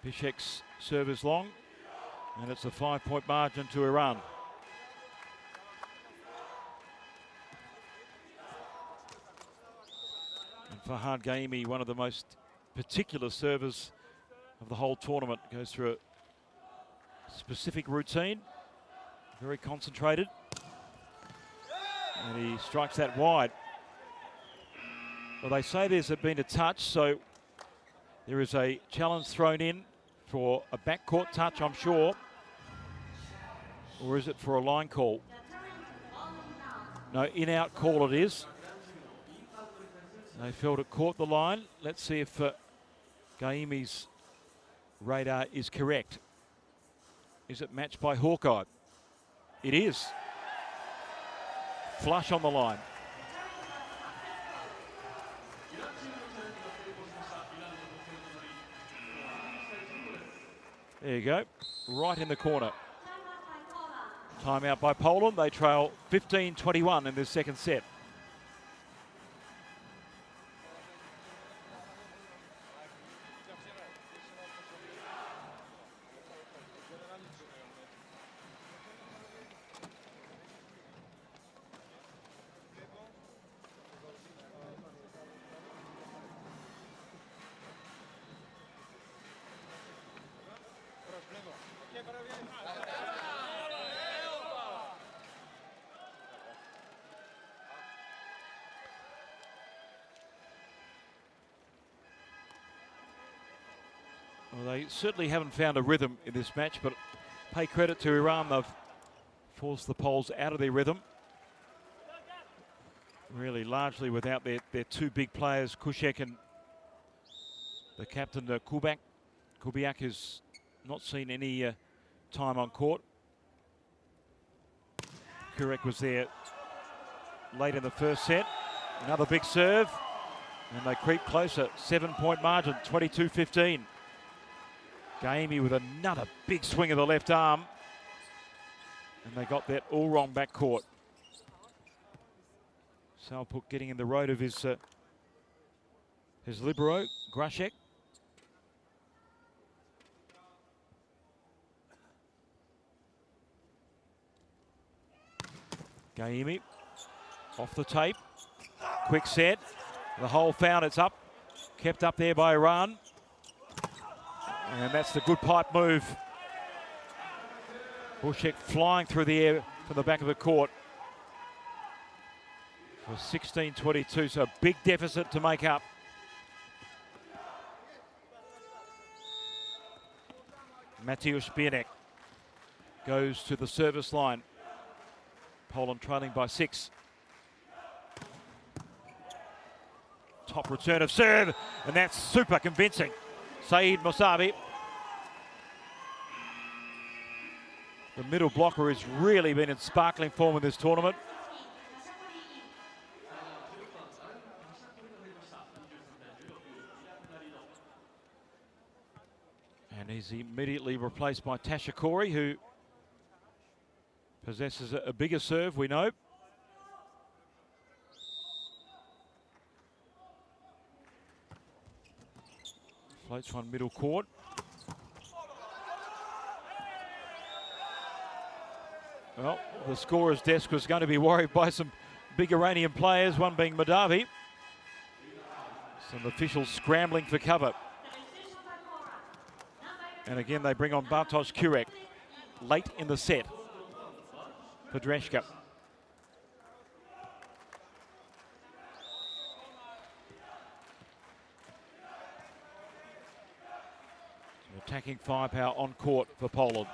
Piszczek's serve is long, and it's a 5-point margin to Iran. And Farhad Gaimi, one of the most particular servers of the whole tournament, goes through a specific routine, very concentrated, and he strikes that wide. Well, they say there's been a touch, so there is a challenge thrown in for a backcourt touch, I'm sure. Or is it for a line call? No, in-out call it is. They felt it caught the line. Let's see if Gaimi's radar is correct. Is it matched by Hawkeye? It is. Flush on the line. There you go, right in the corner. Timeout by Poland. They trail 15-21 in this second set. Well, they certainly haven't found a rhythm in this match, but pay credit to Iran. They've forced the Poles out of their rhythm. really largely without their two big players, Kushek and the captain, Kubiak. Kubiak has not seen any time on court. Kurek was there late in the first set. Another big serve, and they creep closer. 7-point margin, 22-15. Gaimi with another big swing of the left arm, and they got that all wrong backcourt. Salpuk getting in the road of his libero, Grashek. Gaimi off the tape. Quick set. The hole found, it's up. Kept up there by Iran. And that's the good pipe move. Bushek flying through the air from the back of the court. For 16-22, so a big deficit to make up. Mateusz Bianek goes to the service line. Poland trailing by 6. Top return of serve, and that's super convincing. Saeed Musavi. The middle blocker has really been in sparkling form in this tournament. And he's immediately replaced by Tasha Corey, who possesses a bigger serve, we know. Floats one middle court. Well, the scorer's desk was going to be worried by some big Iranian players, one being Madavi. Some officials scrambling for cover. And again, they bring on Bartosz Kurek late in the set for Dreshka. Attacking firepower on court for Poland.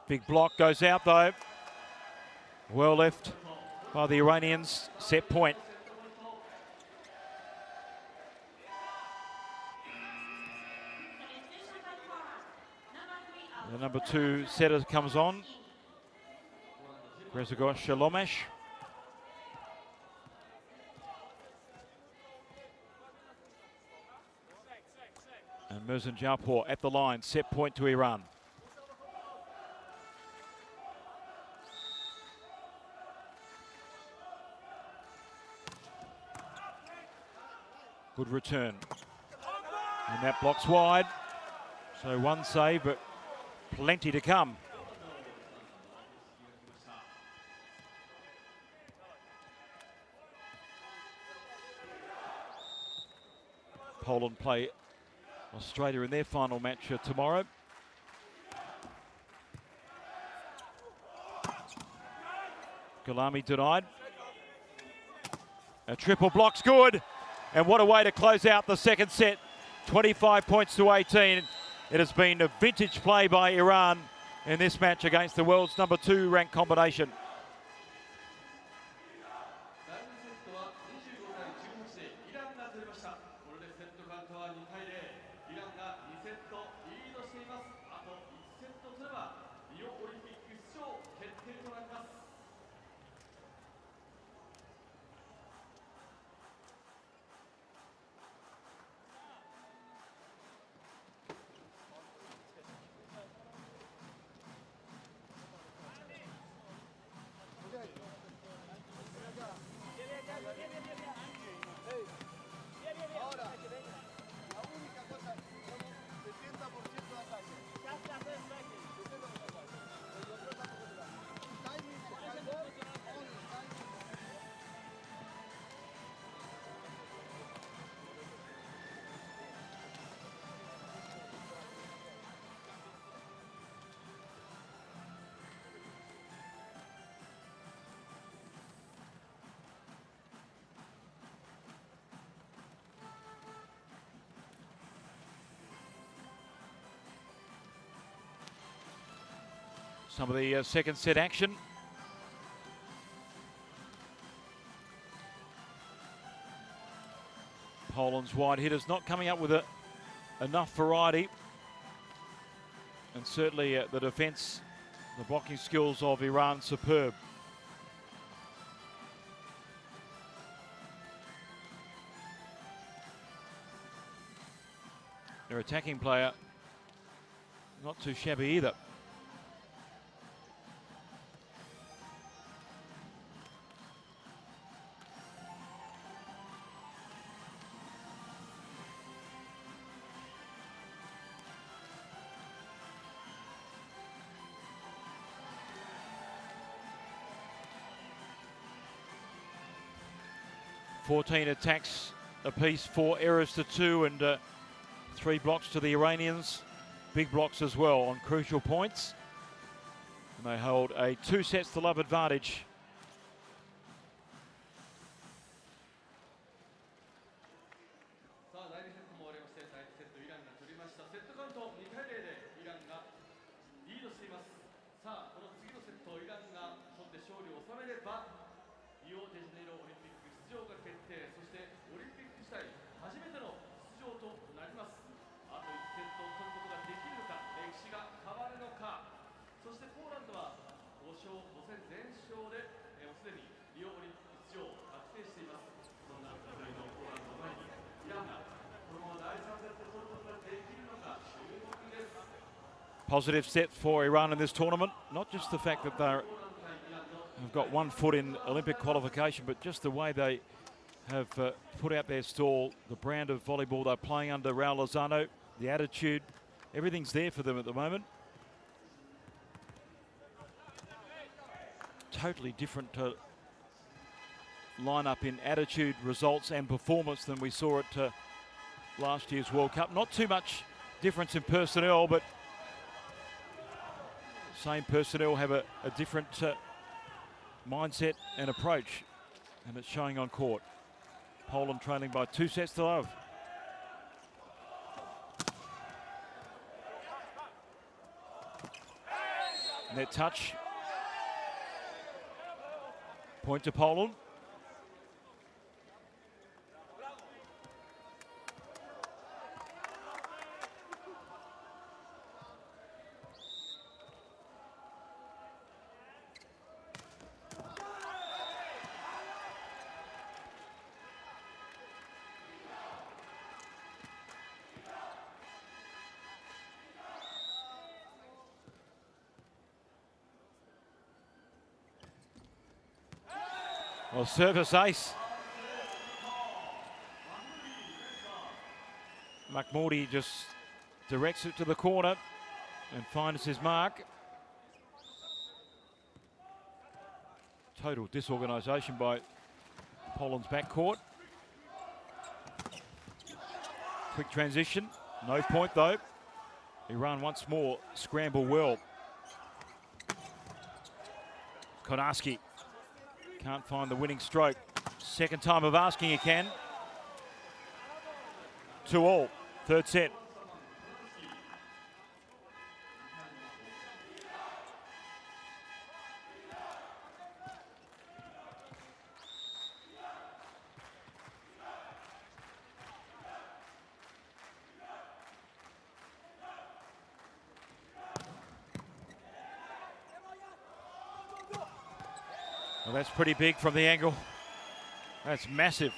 Big block goes out though. Well left by the Iranians. Set point. The number 2 setter comes on. Grzegorz Shalomesh. And Mersin Jaipur at the line, set point to Iran. Good return. And that blocks wide. So one save, but plenty to come. Poland play Australia in their final match tomorrow. Galami denied. A triple block's good. And what a way to close out the second set. 25 points to 18. It has been a vintage play by Iran in this match against the world's number 2 ranked combination. Some of the second set action. Poland's wide hitters not coming up with enough variety. And certainly the defence, the blocking skills of Iran, superb. Their attacking player, not too shabby either. Fourteen attacks apiece, 4 errors to 2, and 3 blocks to the Iranians. Big blocks as well on crucial points. And they hold a 2 sets to love advantage. Positive set for Iran in this tournament. Not just the fact that they've got 1 foot in Olympic qualification, but just the way they have put out their stall, the brand of volleyball they're playing under Raul Lozano, the attitude, everything's there for them at the moment. Totally different lineup in attitude, results and performance than we saw at last year's World Cup. Not too much difference in personnel, but same personnel have a different mindset and approach, and it's showing on court. Poland trailing by 2 sets to love. Net touch. Point to Poland. Well, service ace. Mahmoudi just directs it to the corner and finds his mark. Total disorganisation by Poland's backcourt. Quick transition, no point though. Iran once more scramble well. Konarski can't find the winning stroke. Second time of asking he can. 2-all, third set. Well, that's pretty big from the angle. That's massive.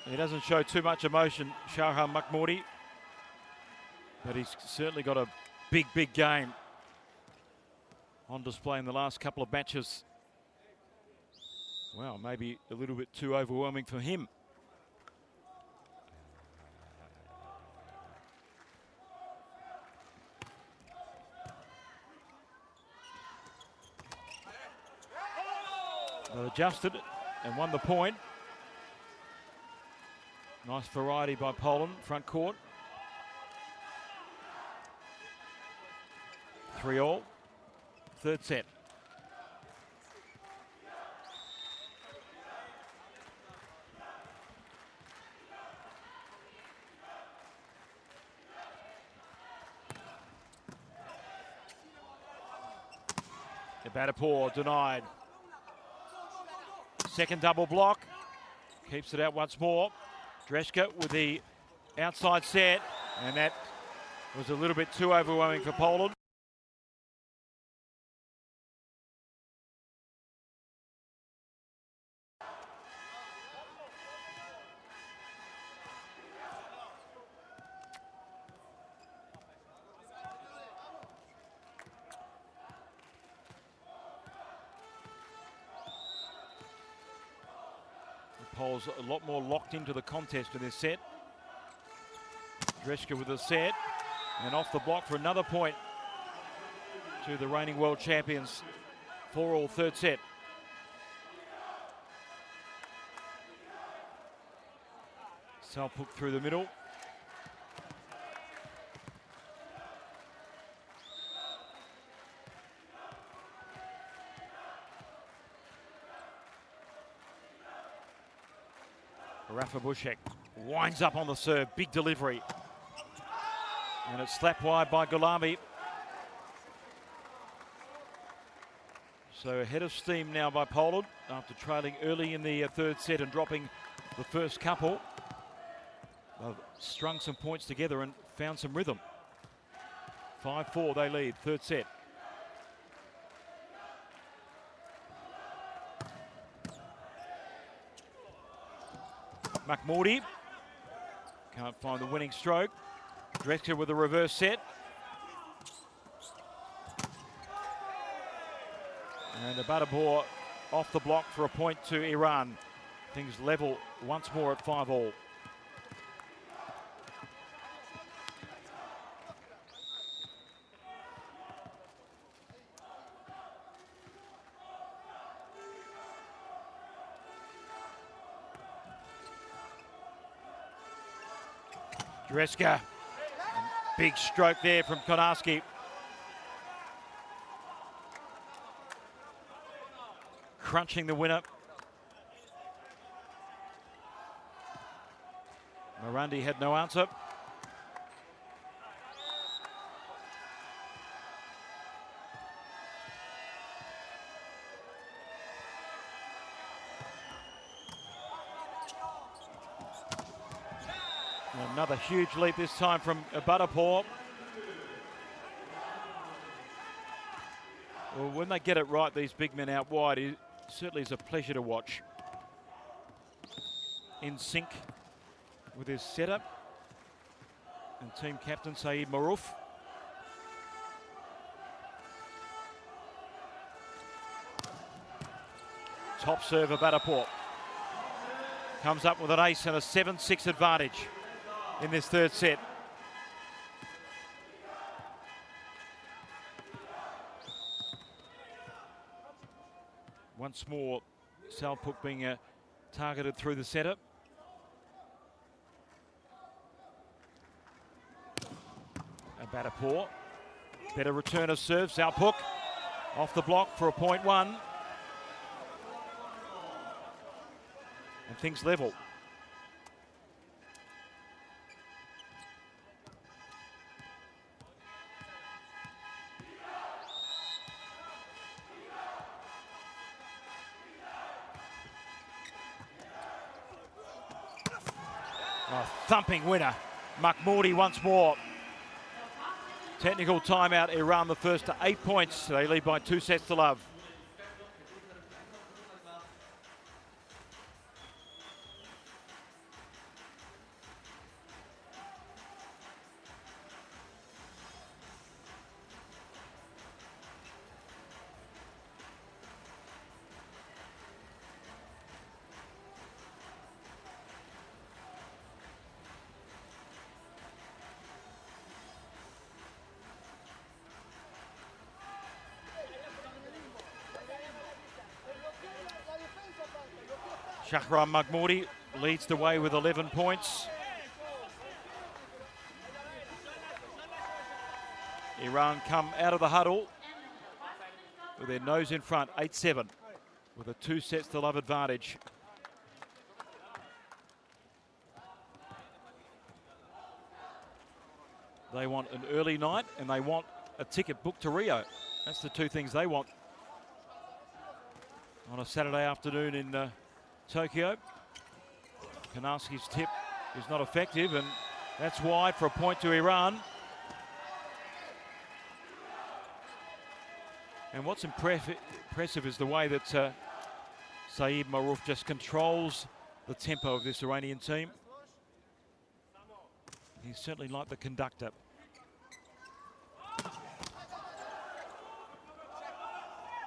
He doesn't show too much emotion, Shahram Mahmoudi, but he's certainly got a big, big game on display in the last couple of matches. Well, maybe a little bit too overwhelming for him. But adjusted and won the point. Nice variety by Poland, front court. 3-all, third set. Badapur denied. Second double block. Keeps it out once more. Dreshka with the outside set, and that was a little bit too overwhelming for Poland. The Poles a lot more locked into the contest in this set. Dreshka with the set, and off the block for another point to the reigning world champions. 4-all third set. Salpuk through the middle. Rafa Bushek winds up on the serve, big delivery. And it's slapped wide by Gulami. So ahead of steam now by Poland after trailing early in the third set and dropping the first couple. They've strung some points together and found some rhythm. 5-4 they lead, third set. McMorty can't find the winning stroke. Dreshka with a reverse set. And the Badabor off the block for a point to Iran. Things level once more at 5-all. Dreshka, big stroke there from Konarski. Crunching the winner. Morandi had no answer. Another huge leap this time from Badapur. Well, when they get it right, these big men out wide, it certainly is a pleasure to watch. In sync with his setup and team captain Saeed Maroof. Top server Badapur comes up with an ace and a 7-6 advantage in this third set. Once more, Salpuk being targeted through the setup. Badapur, better return of serve. Salpuk off the block for a point one. And things level. Thumping winner, McMorty once more. Technical timeout, Iran the first to 8 points. They lead by 2 sets to love. Shahram Maghmoudi leads the way with 11 points. Iran come out of the huddle with their nose in front, 8-7, with a 2 sets to love advantage. They want an early night and they want a ticket booked to Rio. That's the two things they want on a Saturday afternoon in Tokyo. Konarski's tip is not effective, and that's wide for a point to Iran. And what's impressive is the way that Saeed Maruf just controls the tempo of this Iranian team. He's certainly like the conductor.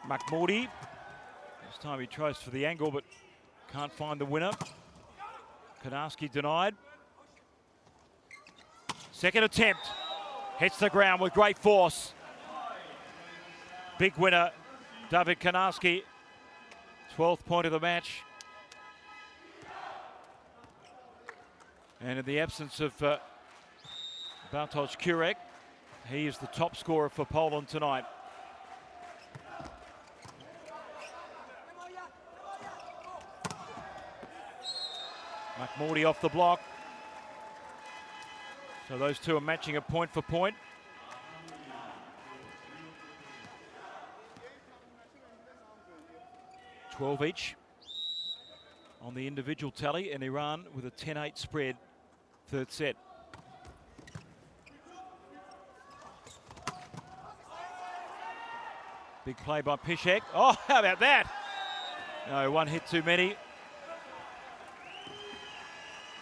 Mahmoudi. This time he tries for the angle, but can't find the winner. Kanarski denied. Second attempt. Hits the ground with great force. Big winner, David Kanarski. 12th point of the match. And in the absence of Bartosz Kurek, he is the top scorer for Poland tonight. Mahmoudi off the block. So those two are matching a point for point. $12 each on the individual tally, and Iran with a 10-8 spread, third set. Big play by Piszczek. Oh, how about that? No, one hit too many.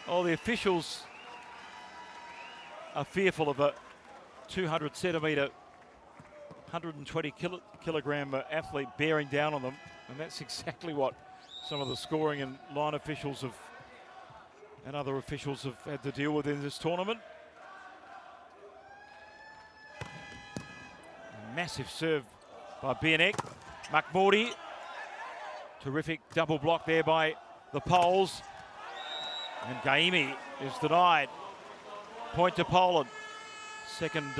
Oh, the officials are fearful of a 200 centimetre, 120 kilogram athlete bearing down on them. And that's exactly what some of the scoring and line officials and other officials have had to deal with in this tournament. A massive serve by Bianek. Mahmoudi. Terrific double block there by the Poles. And Gaimi is denied. Point to Poland. Second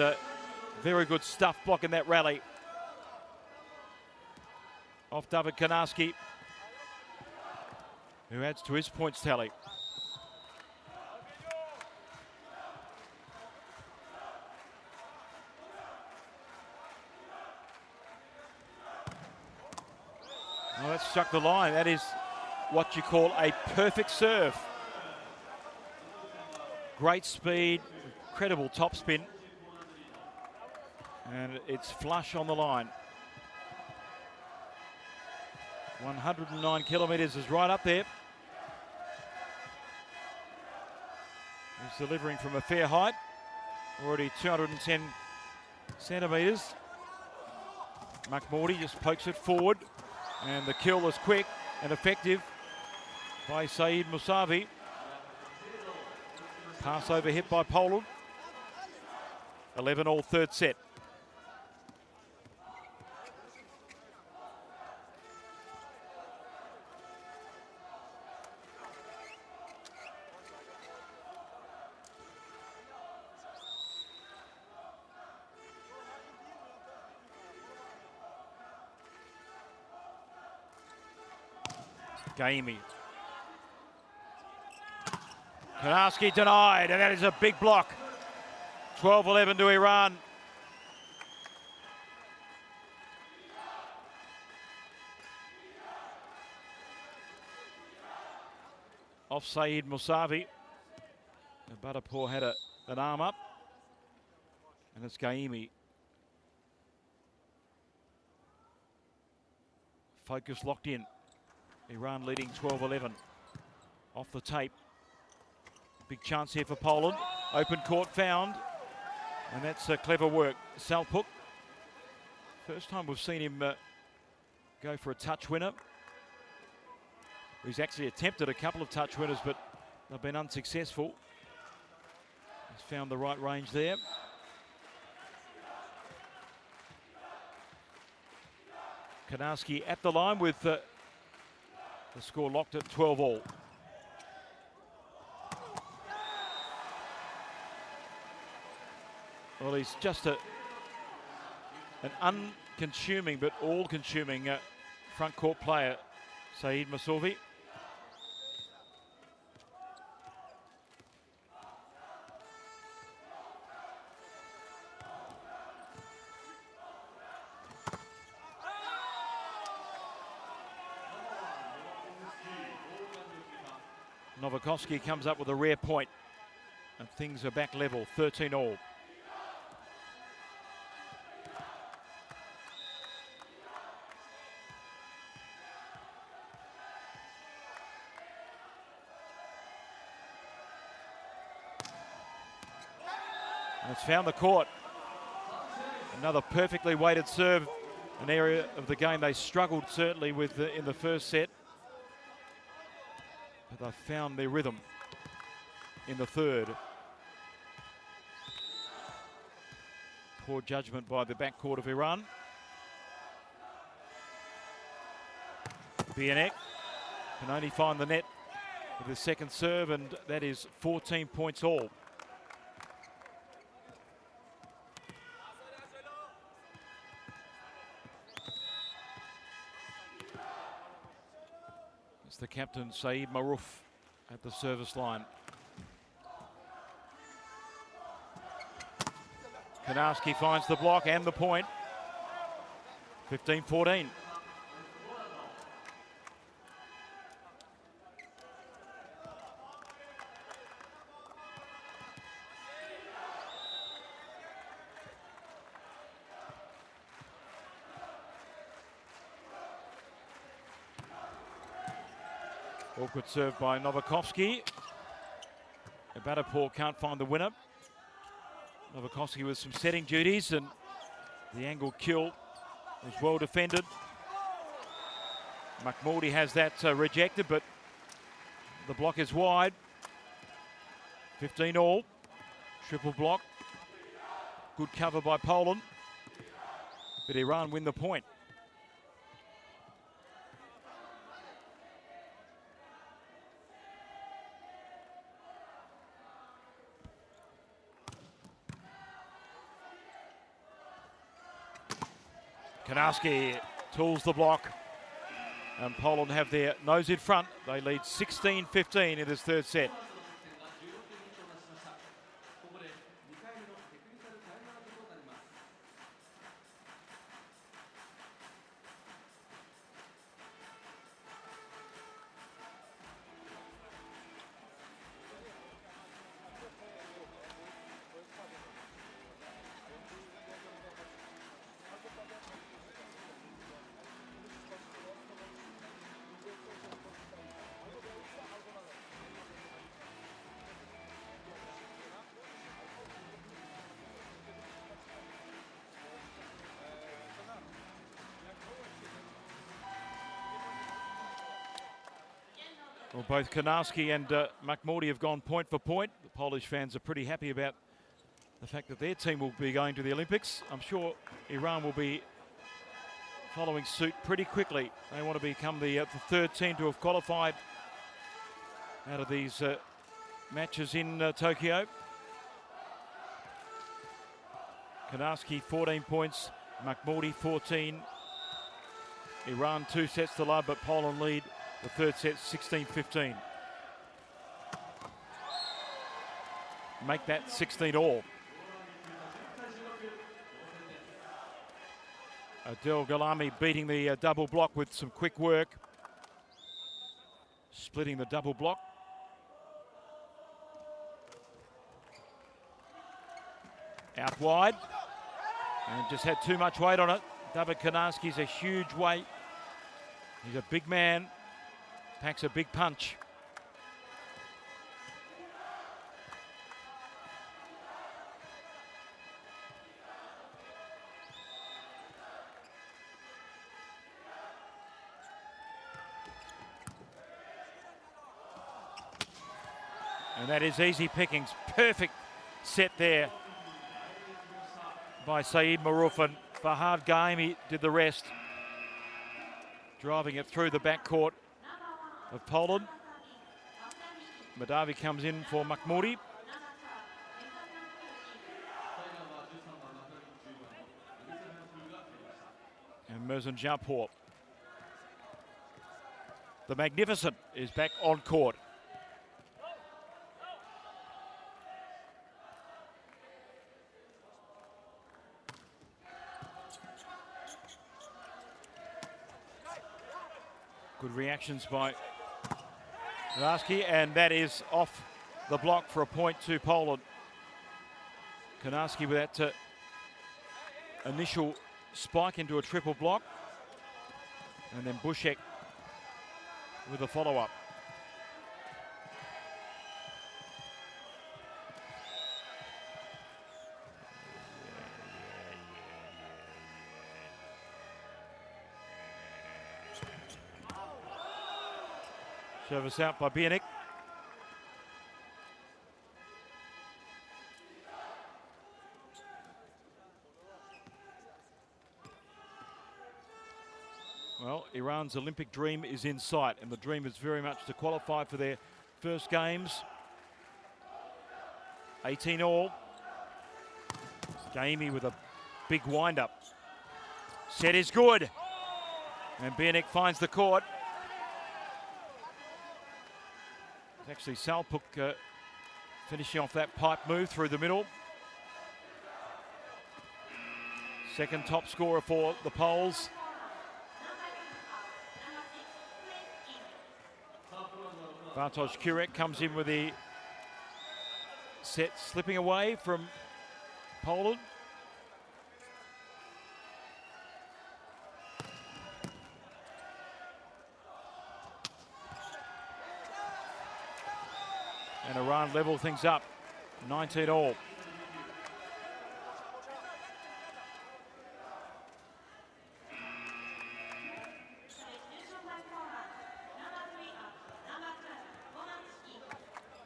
very good stuff block in that rally. Off David Kanarski, who adds to his points tally. Oh, that's struck the line. That is what you call a perfect serve. Great speed, incredible topspin. And it's flush on the line. 109 kilometres is right up there. He's delivering from a fair height. Already 210 centimetres. Mahmoudi just pokes it forward. And the kill is quick and effective by Saeed Musavi. Pass over hit by Poland. 11-all third set. Gaimi. Kanarski denied, and that is a big block. 12-11 to Iran. Off Saeed Musavi. Badapur had an arm up. And it's Gaimi. Focus locked in. Iran leading 12-11. Off the tape. Big chance here for Poland. Open court found. And that's clever work. Salpuk. First time we've seen him go for a touch winner. He's actually attempted a couple of touch winners, but they've been unsuccessful. He's found the right range there. Kanarski at the line with the score locked at 12-all. Well, he's just an unconsuming but all-consuming front court player, Saeed Musavi. Novakovsky comes up with a rare point, and things are back level, 13-all. And it's found the court. Another perfectly weighted serve, an area of the game they struggled certainly with in the first set. But they found their rhythm in the third. Poor judgment by the backcourt of Iran. Bianek can only find the net with his second serve, and that is 14 points all. It's the captain, Saeed Maroof, at the service line. Konarski finds the block and the point. 15-14. Awkward serve by Novakovsky. Batterpool can't find the winner. Novakovsky with some setting duties, and the angle kill was well defended. Mahmoudi has that rejected, but the block is wide. 15-all. Triple block. Good cover by Poland, but Iran win the point. Konarski tools the block, and Poland have their nose in front. They lead 16-15 in this third set. Well, both Konarski and Mahmoudi have gone point for point. The Polish fans are pretty happy about the fact that their team will be going to the Olympics. I'm sure Iran will be following suit pretty quickly. They want to become the third team to have qualified out of these matches in Tokyo. Konarski 14 points, Mahmoudi 14. Iran 2 sets to love, but Poland lead the third set 16-15. Make that 16-all. Adel Galami beating the double block with some quick work. Splitting the double block. Out wide. And just had too much weight on it. David Konarski's a huge weight. He's a big man. Packs a big punch. And that is easy pickings. Perfect set there by Saeed Maroof, and Fahad Gaimi did the rest. Driving it through the backcourt of Poland. Madavi comes in for Mahmoudi. And Merzenjapour. The Magnificent is back on court. Good reactions by Kanarski, and that is off the block for a point to Poland. Kanarski with that initial spike into a triple block, and then Bushek with a follow-up. Service out by Bieniek. Well, Iran's Olympic dream is in sight, and the dream is very much to qualify for their first games. 18 all. Gamey with a big wind-up. Set is good. And Bieniek finds the court. It's actually Salpuk finishing off that pipe move through the middle. Second top scorer for the Poles. Bartosz Kurek comes in with the set slipping away from Poland. And Iran level things up, 19 all.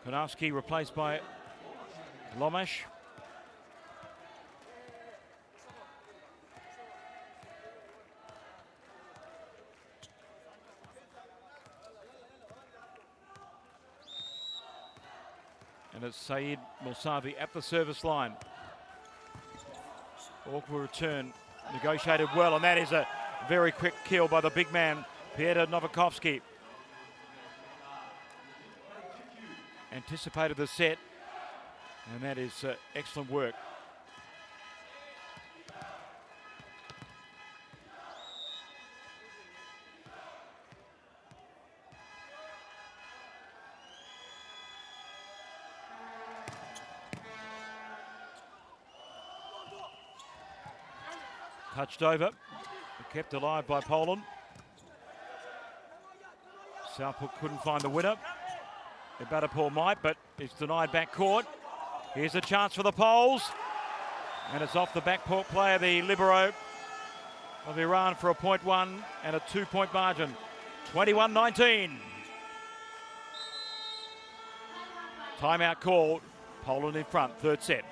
Konowski replaced by Lomash. And it's Saeed Mousavi at the service line. Awkward return, negotiated well, and that is a very quick kill by the big man, Piotr Novakovsky. Anticipated the set, and that is excellent work. Touched over, kept alive by Poland. Salpuk couldn't find the winner. Ibadapur might, but it's denied back court. Here's a chance for the Poles. And it's off the backcourt player, the libero of Iran, for a 0.1 and a 2-point margin. 21-19. Timeout called. Poland in front, third set.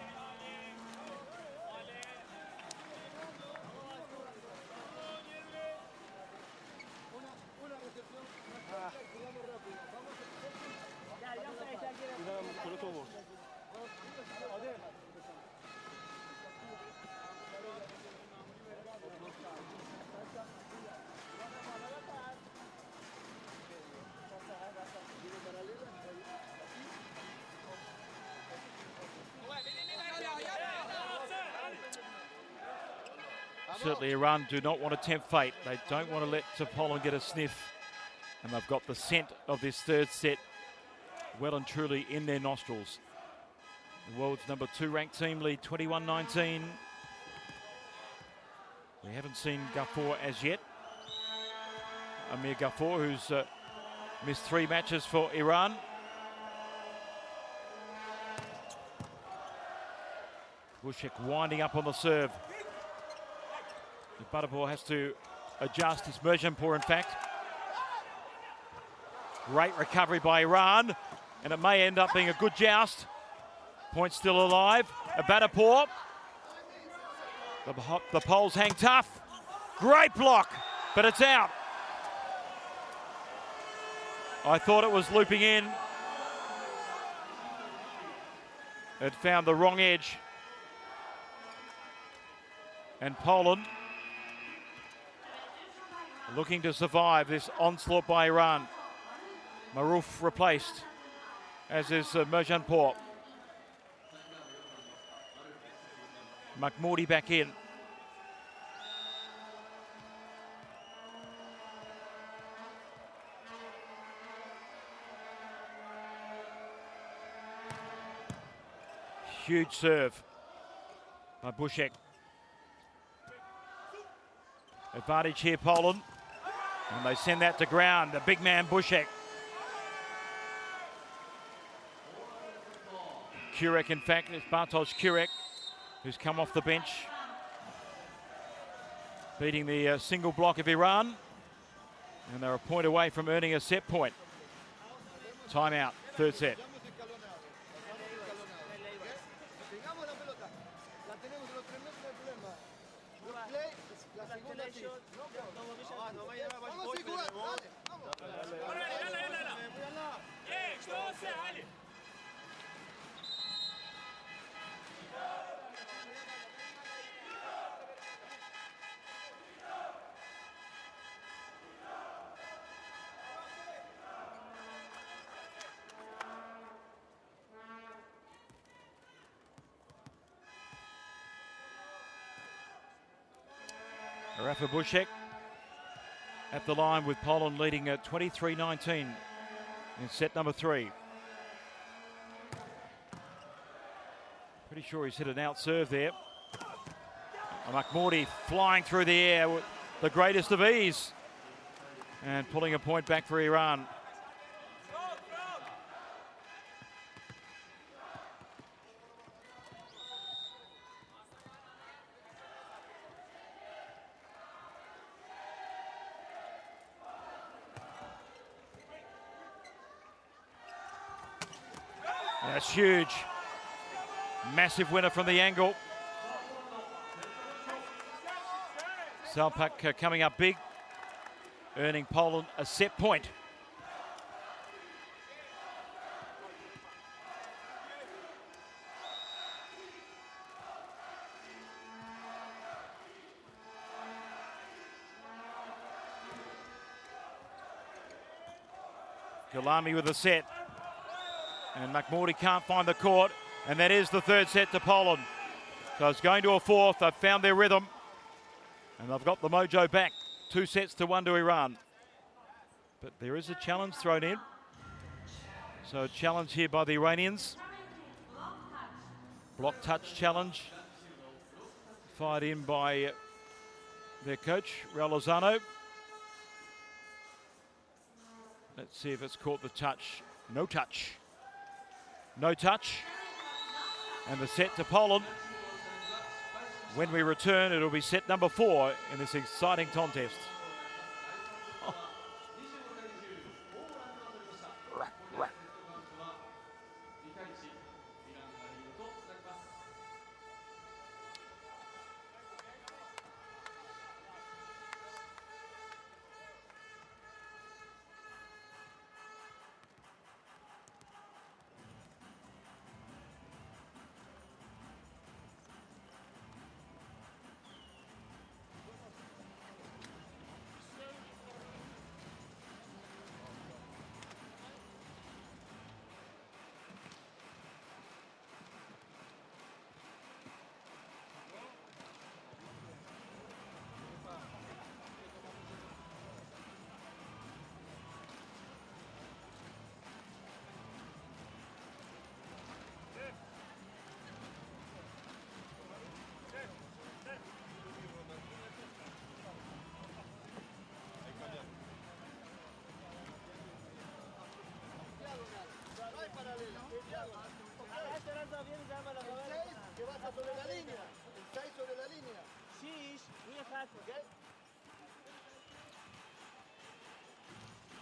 Certainly Iran do not want to tempt fate. They don't want to let Poland get a sniff. And they've got the scent of this third set well and truly in their nostrils. The world's number 2 ranked team lead 21-19. We haven't seen Ghafour as yet. Amir Ghafour, who's missed 3 matches for Iran. Bushek winding up on the serve. Butterpool has to adjust. It's Merjanpour, in fact. Great recovery by Iran, and it may end up being a good joust. Point still alive. Butterpool. The Poles hang tough. Great block, but it's out. I thought it was looping in. It found the wrong edge. And Poland looking to survive this onslaught by Iran. Maruf replaced, as is Merjanpour. Mahmoudi back in. Huge serve by Bushek. Advantage here, Poland. And they send that to ground. The big man, Bushek. Kurek, in fact, it's Bartosz Kurek, who's come off the bench, beating the single block of Iran. And they're a point away from earning a set point. Timeout, third set. Rafa Bushek at the line with Poland leading at 23-19 in set number 3. Pretty sure he's hit an out serve there. Mahmoudi flying through the air with the greatest of ease and pulling a point back for Iran. That's huge. Massive winner from the angle. Salpak coming up big, earning Poland a set point. Galami with the set. And Mahmoudi can't find the court, and that is the third set to Poland. So it's going to a fourth. They've found their rhythm, and they've got the mojo back. 2 sets to 1 to Iran. But there is a challenge thrown in. So a challenge here by the Iranians. Block touch challenge. Fired in by their coach, Raul Lozano. Let's see if it's caught the touch. No touch. No touch. And the set to Poland. When we return, it'll be set number 4 in this exciting contest.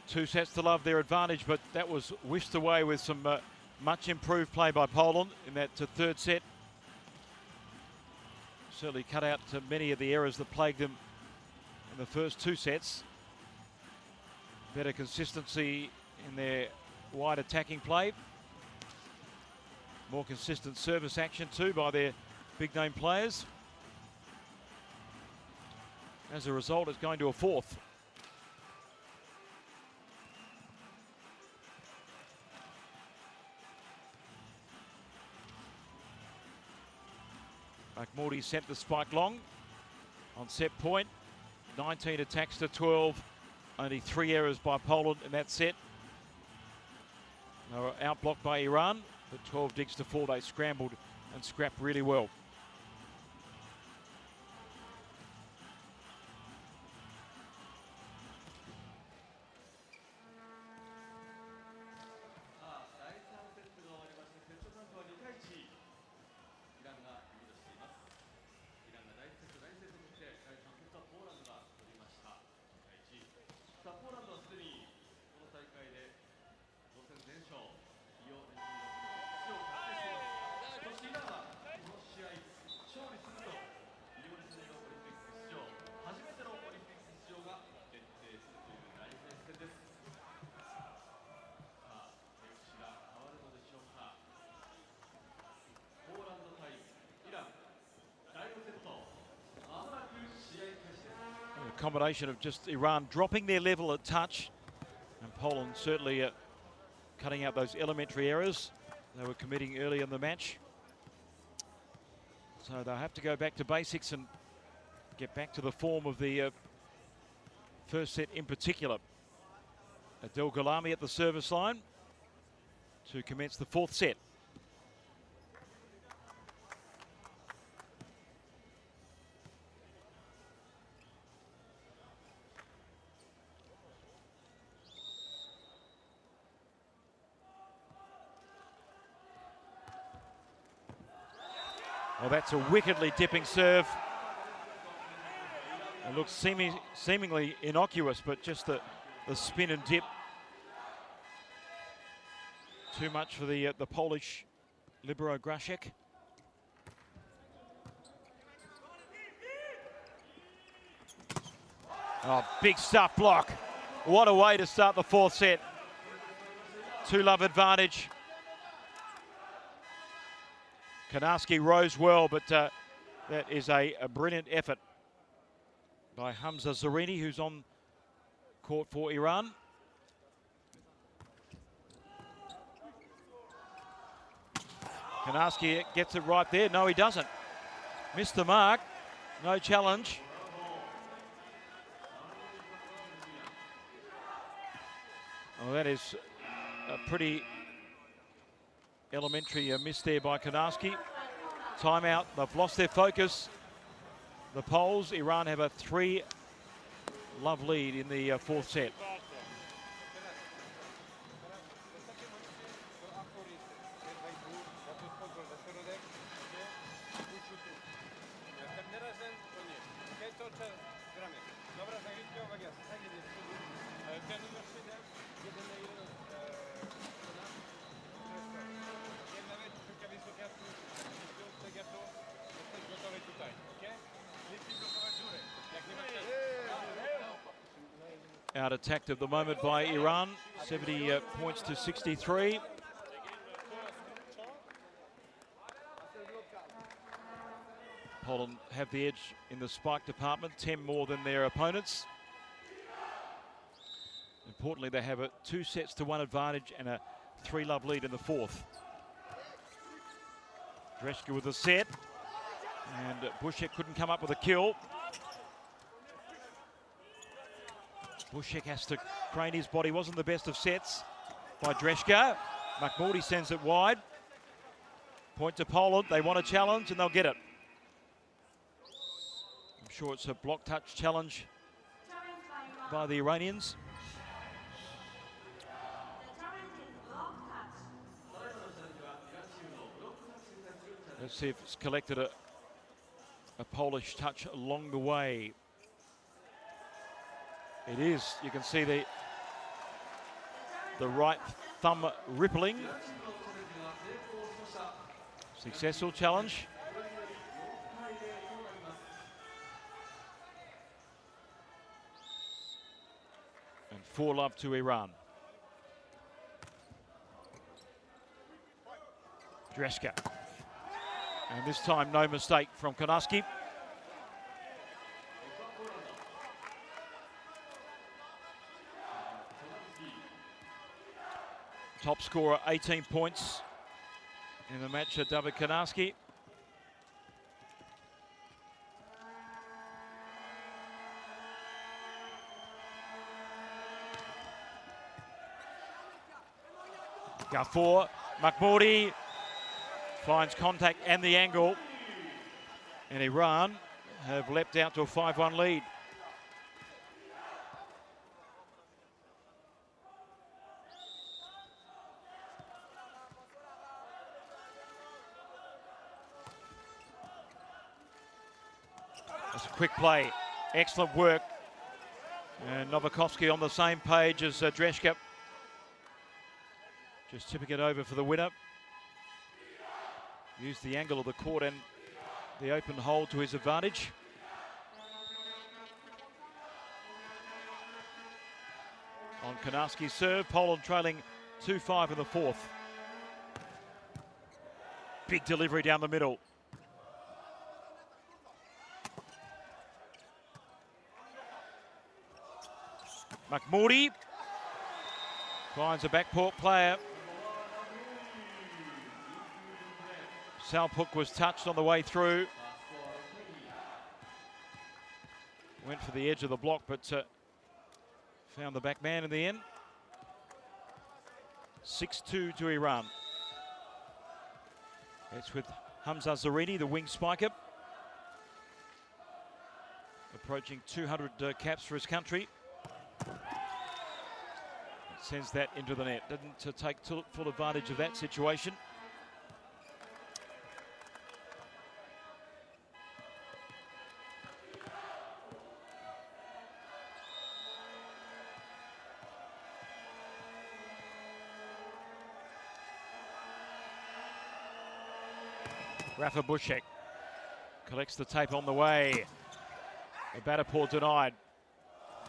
Two sets to love their advantage, but that was whisked away with some much improved play by Poland in that third set. Certainly cut out many of the errors that plagued them in the first 2 sets. Better consistency in their wide attacking play. More consistent service action too by their big name players. As a result, it's going to a fourth. Mahmoudi sent the spike long on set point. 19 attacks to 12. Only 3 errors by Poland in that set. They were outblocked by Iran, but 12 digs to 4. They scrambled and scrap really well. A combination of just Iran dropping their level at touch, and Poland certainly cutting out those elementary errors they were committing early in the match. So they'll have to go back to basics and get back to the form of the first set in particular. Adel Ghalami at the service line to commence the fourth set. Well, that's a wickedly dipping serve. It looks seemingly innocuous, but just the spin and dip. Too much for the Polish libero Graszek. Oh, big stuff block. What a way to start the fourth set. 2-love advantage. Kanarski rose well, but that is a brilliant effort by Hamza Zarini, who's on court for Iran. Kanarski gets it right there. No, he doesn't. Missed the mark. No challenge. Well, that is a pretty elementary miss there by Kanarski. Timeout. They've lost their focus. The Poles. Iran have a 3-love lead in the fourth set. Out attacked at the moment by Iran, 70 points to 63. Poland have the edge in the spike department, 10 more than their opponents. Importantly, they have a 2-1 advantage and a 3-love lead in the fourth. Dreshka with a set, and Bushek couldn't come up with a kill. Bushek has to crane his body. Wasn't the best of sets by Dreshka. Makhmoudi sends it wide. Point to Poland. They want a challenge and they'll get it. I'm sure it's a block touch challenge by the Iranians. Let's see if it's collected a Polish touch along the way. It is. You can see the right thumb rippling. Successful challenge. And 4-love to Iran. Dreshka. And this time, no mistake from Kanarski. Top scorer, 18 points in the match, David Kanarski. Gafour, Makhmoudi finds contact and the angle. And Iran have leapt out to a 5-1 lead. That's a quick play. Excellent work. And Novakovsky on the same page as Dreshka. Just tipping it over for the winner. Used the angle of the court and the open hole to his advantage. On Konarski's serve, Poland trailing 2-5 in the fourth. Big delivery down the middle. McMurdy finds a backcourt player. Salpuk was touched on the way through. Went for the edge of the block, but found the back man in the end. 6-2 to Iran. It's with Hamza Zarini, the wing spiker. Approaching 200 caps for his country. Sends that into the net. Didn't take full advantage of that situation. Rafa Bushek collects the tape on the way. The Batapur denied.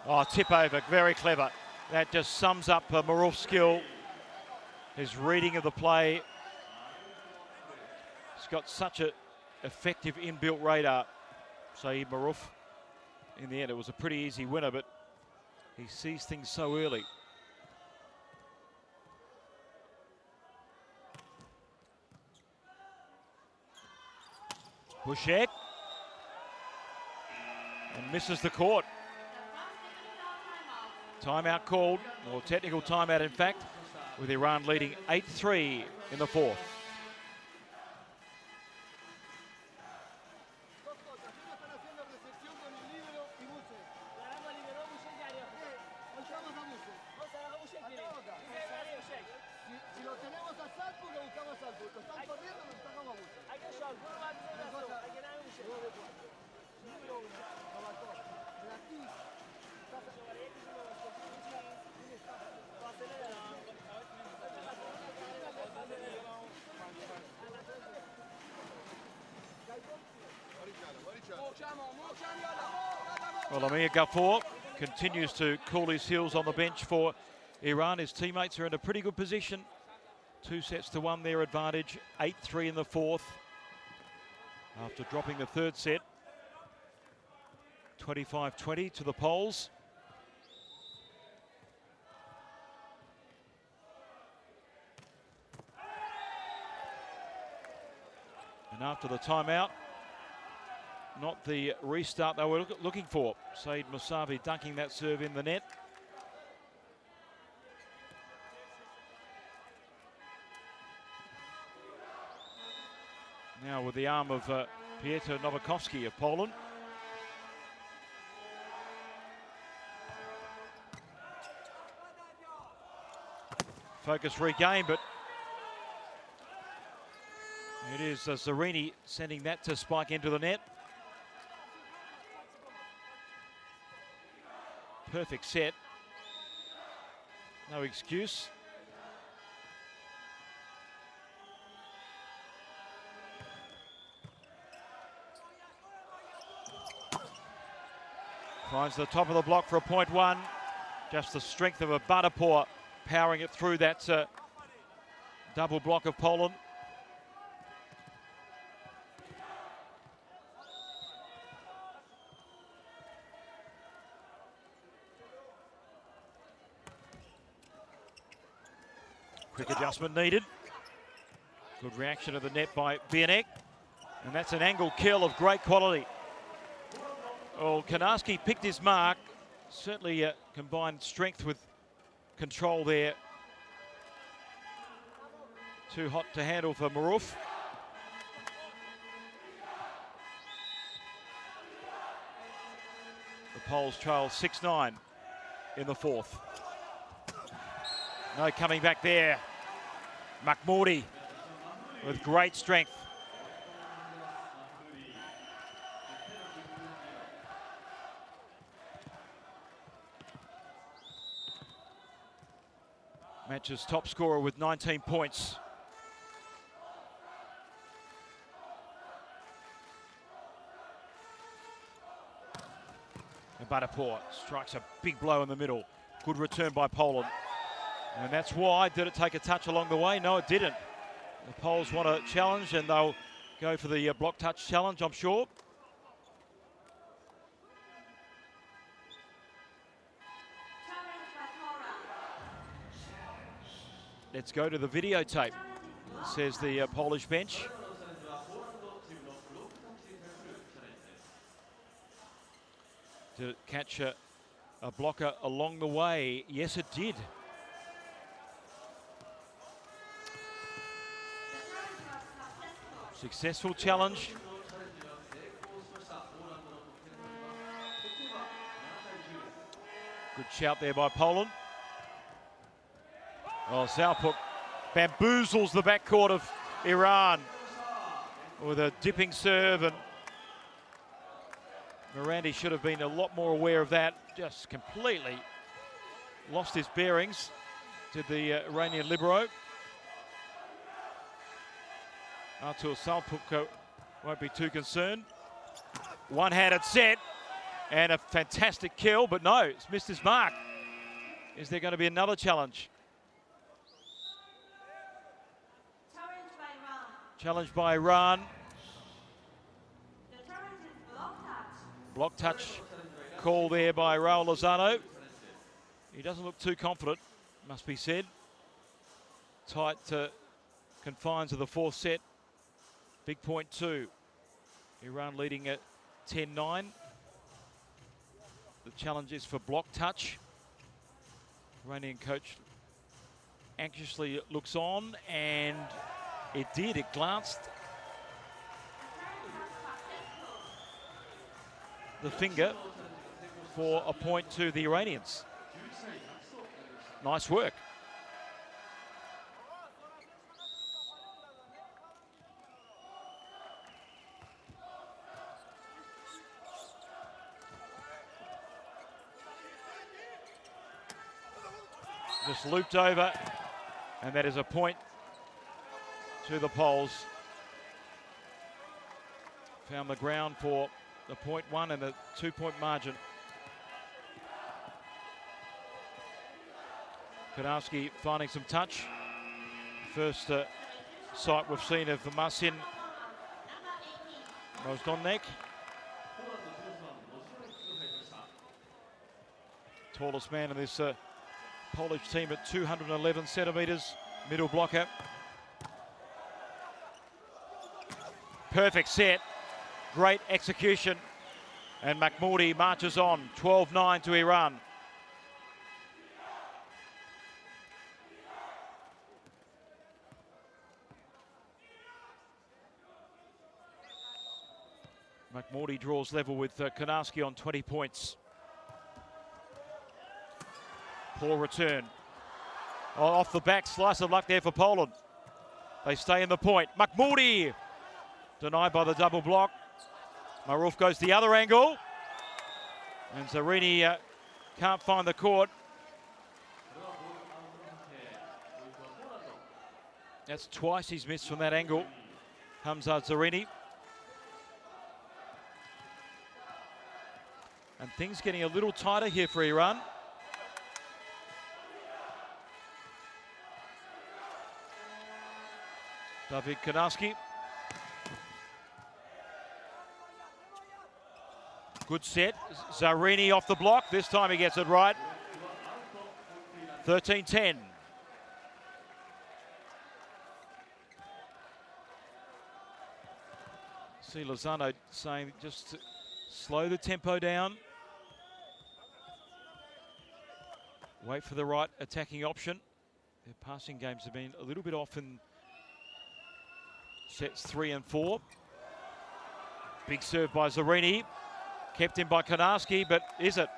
Oh, tip over, very clever. That just sums up Maruf's skill, his reading of the play. He's got such an effective inbuilt radar. Saeed Maruf, in the end, it was a pretty easy winner, but he sees things so early. Bushek. And misses the court. Timeout called, or technical timeout in fact, with Iran leading 8-3 in the fourth. Well, Amir Ghafour continues to cool his heels on the bench for Iran. His teammates are in a pretty good position. 2-1 their advantage, 8-3 in the fourth. After dropping the third set, 25-20 to the Poles. And after the timeout, not the restart they were looking for. Saeed Musavi dunking that serve in the net. Now with the arm of Piotr Nowakovski of Poland. Focus regained, but it is Zarini sending that to spike into the net. Perfect set. No excuse. Finds the top of the block for a point one. Just the strength of a Batapur powering it through that double block of Poland. Quick adjustment needed. Good reaction to the net by Bianek. And that's an angle kill of great quality. Well, Konarski picked his mark. Certainly combined strength with control there. Too hot to handle for Maruf. Poles trail 6-9 in the fourth. No coming back there. Mahmoudi with great strength. Match's top scorer with 19 points. And Butterport strikes a big blow in the middle. Good return by Poland. And that's why, did it take a touch along the way? No, it didn't. The Poles want a challenge and they'll go for the block touch challenge, I'm sure. Let's go to the videotape, says the Polish bench. Did it catch a blocker along the way? Yes, it did. Successful challenge. Good shout there by Poland. Well, Zaupuk bamboozles the backcourt of Iran with a dipping serve, and Morandi should have been a lot more aware of that. Just completely lost his bearings, did the Iranian libero. Artur Zaupuk won't be too concerned. One-handed set and a fantastic kill, but no, it's missed his mark. Is there going to be another challenge? Challenged by Iran. Block touch call there by Raul Lozano. He doesn't look too confident, must be said. Tight confines of the fourth set. Big point 2. Iran leading at 10-9. The challenge is for block touch. Iranian coach anxiously looks on, and it did. It glanced the finger for a point to the Iranians. Nice work. Just looped over, and that is a point to the Poles. Found the ground for the point 1 and the 2-point margin. Konarski finding some touch. First sight we've seen of Marcin Rozdonek. Tallest man in this Polish team at 211 centimetres, middle blocker. Perfect set, great execution, and Mahmoudi marches on, 12-9 to Iran. Mahmoudi draws level with Konarski on 20 points. Poor return. Oh, off the back, slice of luck there for Poland. They stay in the point. Mahmoudi denied by the double block. Maruf goes the other angle. And Zarini can't find the court. That's twice he's missed from that angle, Hamza Zarini. And things getting a little tighter here for Iran. David Konarski. Good set. Zarini off the block. This time he gets it right. 13-10. See Lozano saying just to slow the tempo down. Wait for the right attacking option. Their passing games have been a little bit off in sets 3 and 4. Big serve by Zarini. Kept in by Konarski, but is it?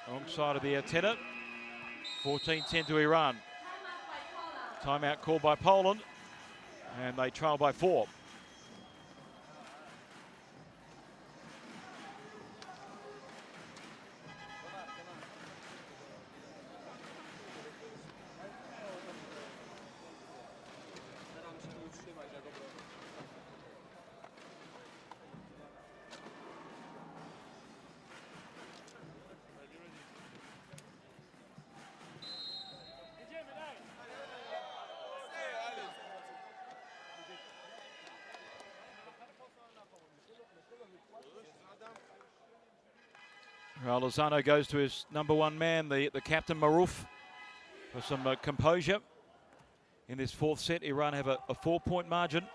Wrong side of the antenna. 14-10 to Iran. Timeout called by Poland, and they trail by 4. Well, Lozano goes to his number 1 man, the captain Maruf, for some composure. In this 4th set, Iran have a 4-point margin.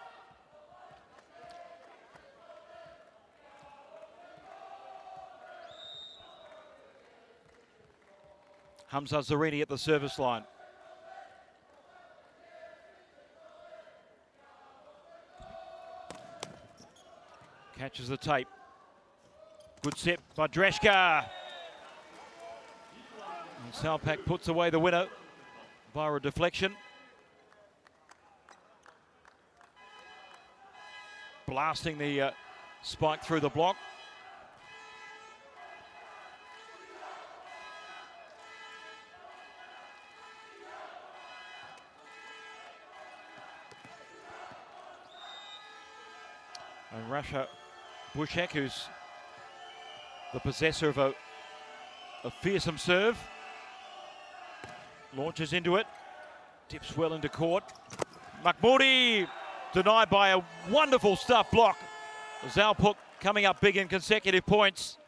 Hamza Zarini at the service line. Catches the tape. Good set by Dreshka. And Salpak puts away the winner via a deflection. Blasting the spike through the block. And Rasha Bushek, who's the possessor of a fearsome serve, launches into it, tips well into court. Mahmoudi denied by a wonderful stuff block. Zalpuk coming up big in consecutive points.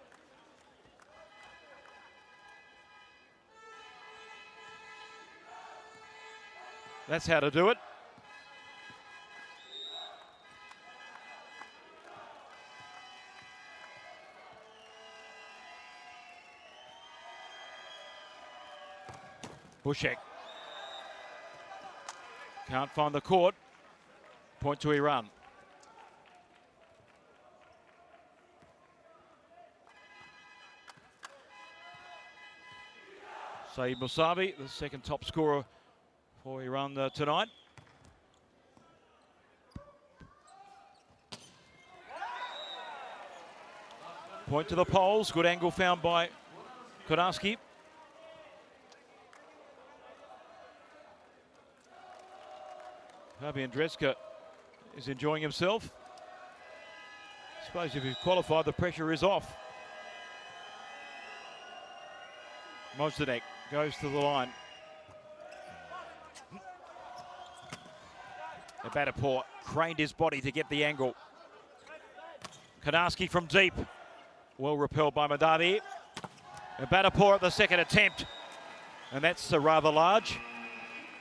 That's how to do it. Bushek can't find the court. Point to Iran. Saeed Musavi, the second top scorer for Iran tonight. Point to the poles. Good angle found by Konarski. Fabian Dreshka is enjoying himself. I suppose if he's qualified, the pressure is off. Mozdanek goes to the line. Abadapur craned his body to get the angle. Konarski from deep. Well repelled by Madadi. Abadapur at the second attempt. And that's rather large.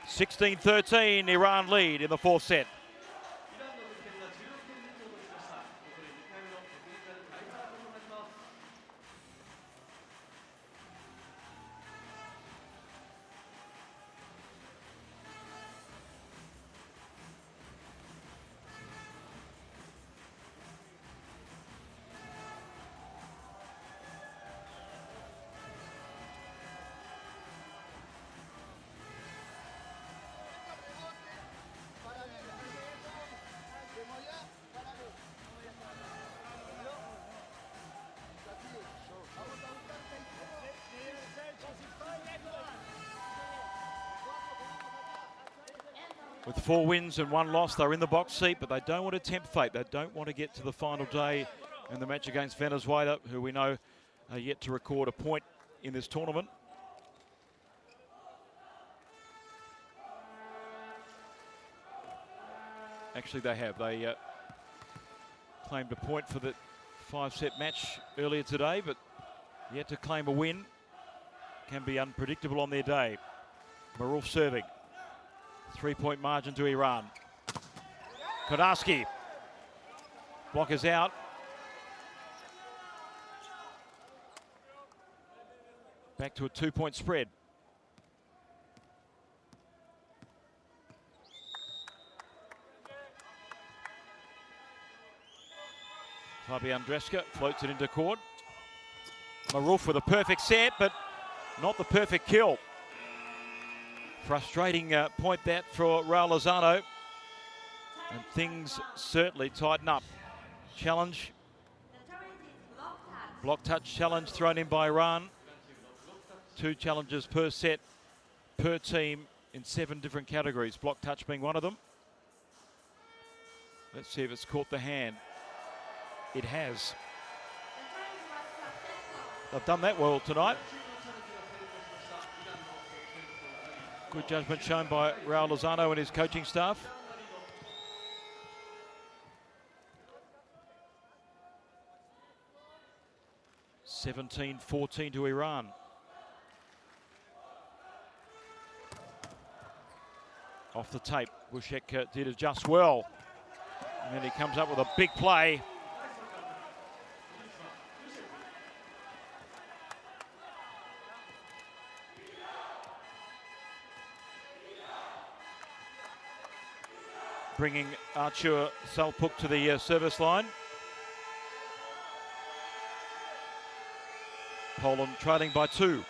16-13, Iran lead in the 4th set. With 4 wins and 1 loss, they're in the box seat, but they don't want to tempt fate. They don't want to get to the final day in the match against Venezuela, who we know are yet to record a point in this tournament. Actually, they have. They claimed a point for the 5-set match earlier today, but yet to claim a win. Can be unpredictable on their day. Maruf serving. 3-point margin to Iran. Konarski. Block is out. Back to a 2-point spread. Fabian Dreska floats it into court. Maruf with a perfect set, but not the perfect kill. Frustrating point that for Raul Lozano. And things certainly tighten up. Challenge. Block touch challenge thrown in by Iran. 2 challenges per set, per team in 7 different categories. Block touch being one of them. Let's see if it's caught the hand. It has. They've done that well tonight. Good judgment shown by Raul Lozano and his coaching staff. (17-14) to Iran. Off the tape, Wushek did adjust well. And then he comes up with a big play. Bringing Artur Salpuk to the service line. Poland trailing by 2.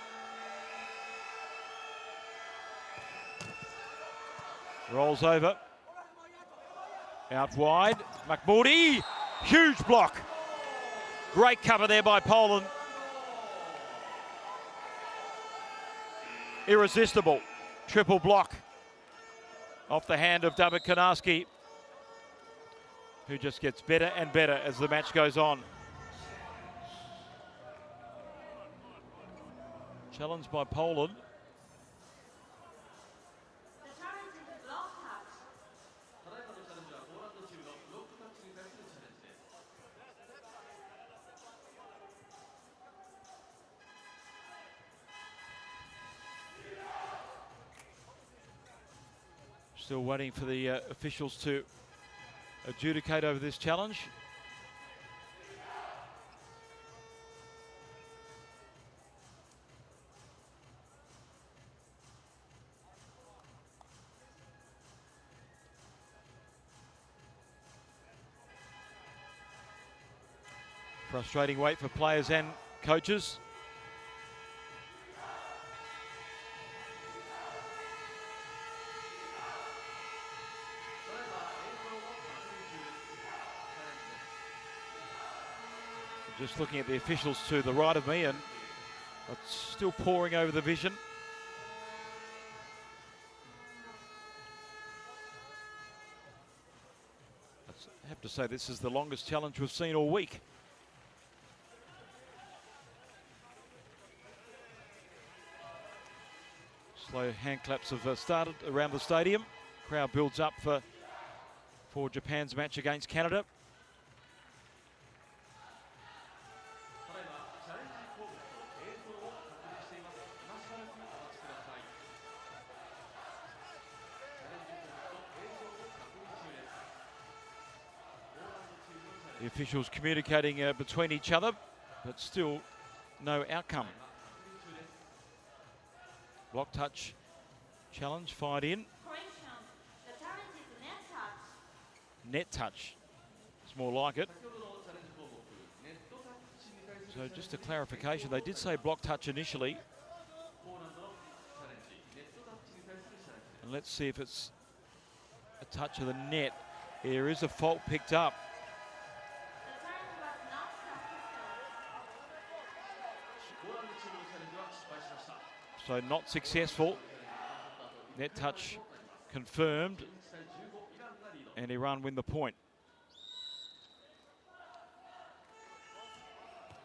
Rolls over. Out wide. Mahmoudi. Huge block. Great cover there by Poland. Irresistible. Triple block. Off the hand of David Konarski, who just gets better and better as the match goes on. Challenged by Poland. Still waiting for the officials to adjudicate over this challenge. Frustrating wait for players and coaches. Just looking at the officials to the right of me, and it's still pouring over the vision. I have to say this is the longest challenge we've seen all week. Slow hand claps have started around the stadium. Crowd builds up for Japan's match against Canada. The officials communicating between each other, but still no outcome. Block touch challenge fired in. Net touch. It's more like it. So just a clarification, they did say block touch initially. And let's see if it's a touch of the net. There is a fault picked up. So not successful. Net touch confirmed. And Iran win the point.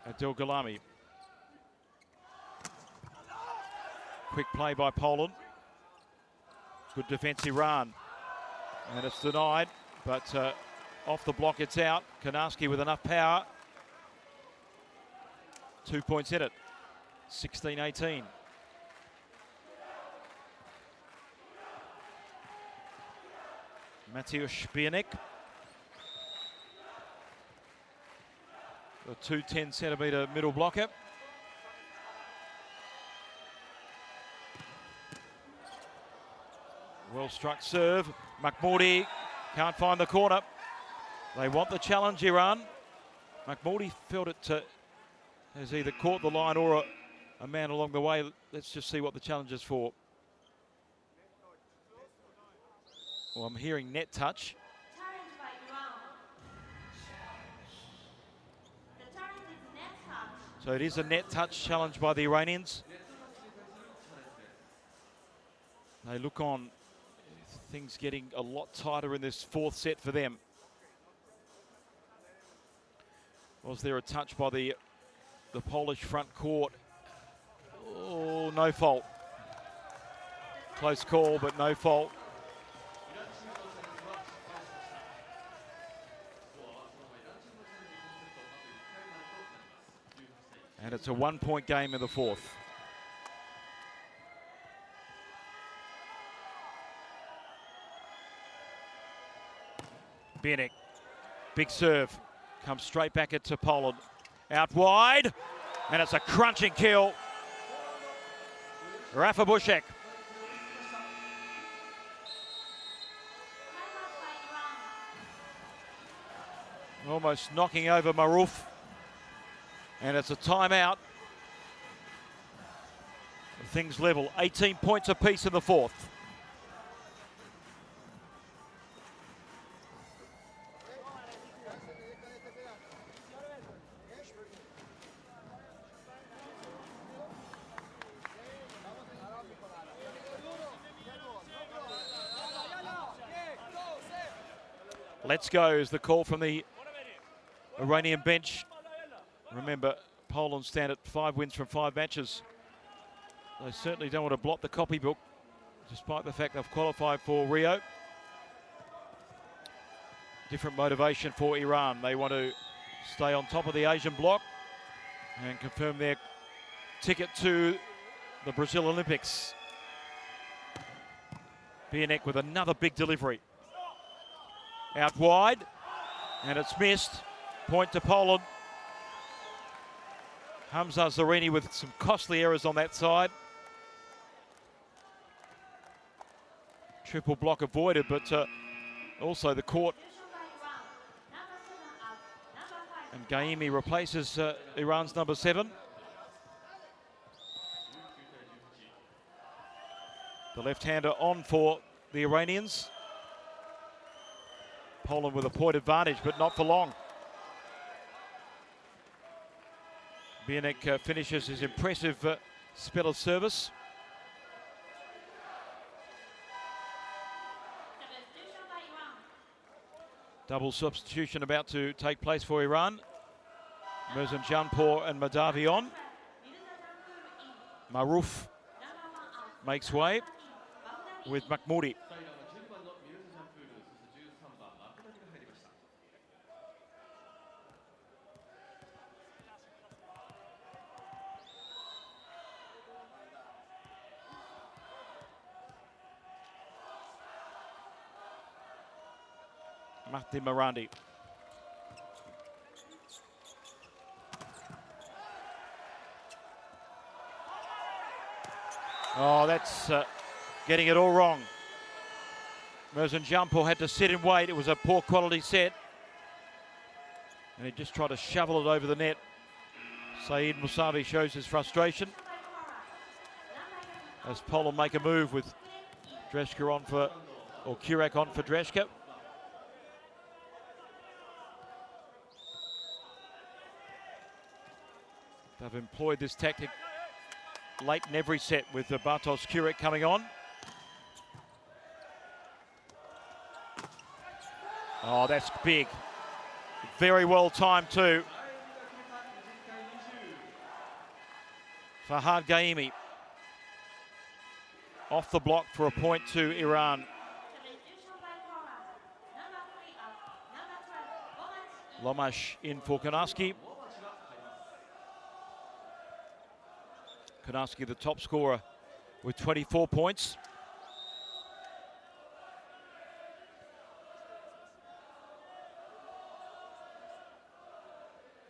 Adel Galami. Quick play by Poland. Good defense Iran. And it's denied, but off the block it's out. Konarski with enough power. 2 points in it. 16-18. Mateusz Bianek. A 210-centimetre middle blocker. Well struck serve. Mahmoudi can't find the corner. They want the challenge, Iran. McMorty felt it has either caught the line or a man along the way. Let's just see what the challenge is for. Well, I'm hearing net touch. Challenge by Iran. The challenge is net touch. So it is a net touch challenge by the Iranians. They look on, things getting a lot tighter in this fourth set for them. Was there a touch by the Polish front court? Oh, no fault. Close call, but no fault. And it's a 1-point game in the fourth. Bieniek, big serve, comes straight back into Poland. Out wide, and it's a crunching kill. Rafa Bushek. Almost knocking over Maruf. And it's a timeout. Things level, 18 points apiece in the fourth. Let's go is the call from the Iranian bench. Remember, Poland stand at 5 wins from 5 matches. They certainly don't want to blot the copybook, despite the fact they've qualified for Rio. Different motivation for Iran. They want to stay on top of the Asian bloc and confirm their ticket to the Brazil Olympics. Bieniek with another big delivery. Out wide, and it's missed. Point to Poland. Hamza Zarini with some costly errors on that side. Triple block avoided, but also the court. And Gaimi replaces Iran's number 7. The left-hander on for the Iranians. Poland with a point advantage, but not for long. Bieniek finishes his impressive spell of service. Double substitution about to take place for Iran. Mirzajanpour and Madavi on. Maruf makes way with McMorty. Martin Marandi. Oh, that's getting it all wrong. Mirzajanpour had to sit and wait. It was a poor quality set. And he just tried to shovel it over the net. Saeed Musavi shows his frustration as Poland make a move with Dreshka on for, or Kurak on for Dreshka. They've employed this tactic late in every set with Bartosz Kurak coming on. Oh, that's big. Very well timed too. Fahad Gaimi off the block for a point to Iran. Lomash in for Konarski. Konarski, the top scorer, with 24 points.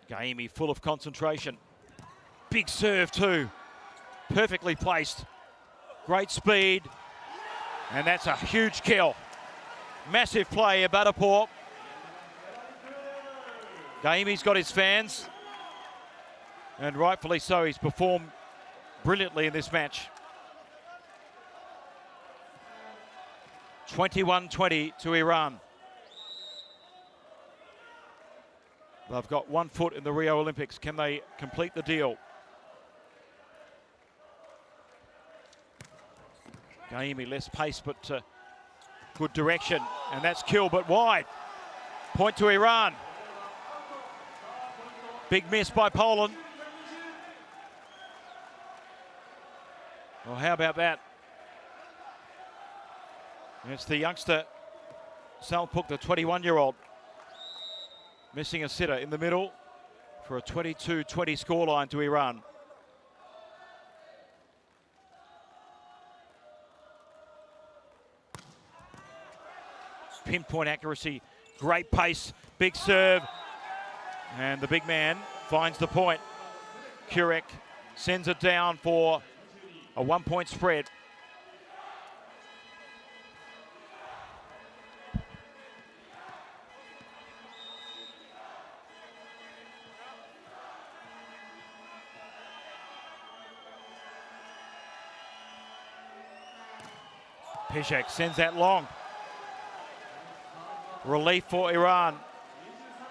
Gaimi full of concentration. Big serve too. Perfectly placed. Great speed. And that's a huge kill. Massive play, Abadapur. Gaimi's got his fans, and rightfully so. He's performed brilliantly in this match. 21-20 to Iran. They've got 1 foot in the Rio Olympics. Can they complete the deal? Gaimi, less pace, but good direction. And that's kill, but wide. Point to Iran. Big miss by Poland. Well, how about that? And it's the youngster, Salpuk, the 21-year-old. Missing a sitter in the middle for a 22-20 scoreline to Iran. Pinpoint accuracy, great pace, big serve. And the big man finds the point. Kurek sends it down for a 1-point spread. Pishek sends that long. Relief for Iran.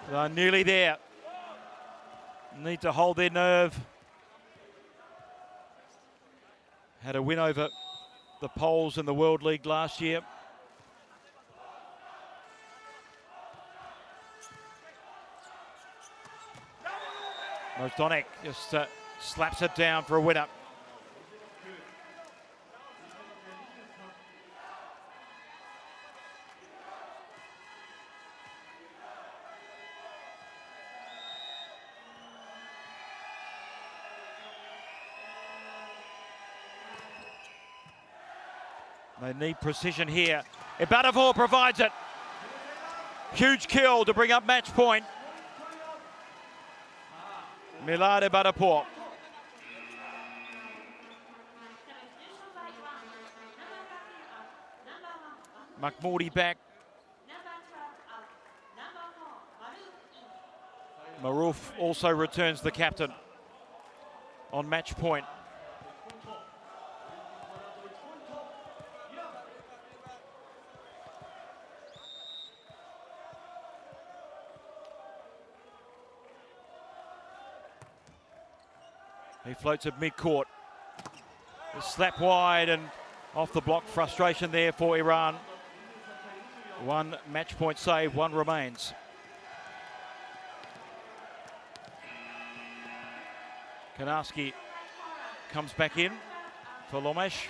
They're nearly there. Need to hold their nerve. Had a win over the Poles in the World League last year. Mozdonek just slaps it down for a winner. They need precision here. Ibadavor provides it. Huge kill to bring up match point. Milad Ibadavor. Mahmoudi back. Maruf also returns the captain on match point. He floats at mid-court. Slap wide and off the block. Frustration there for Iran. 1 match point save, 1 remains. Kanarski comes back in for Lomesh.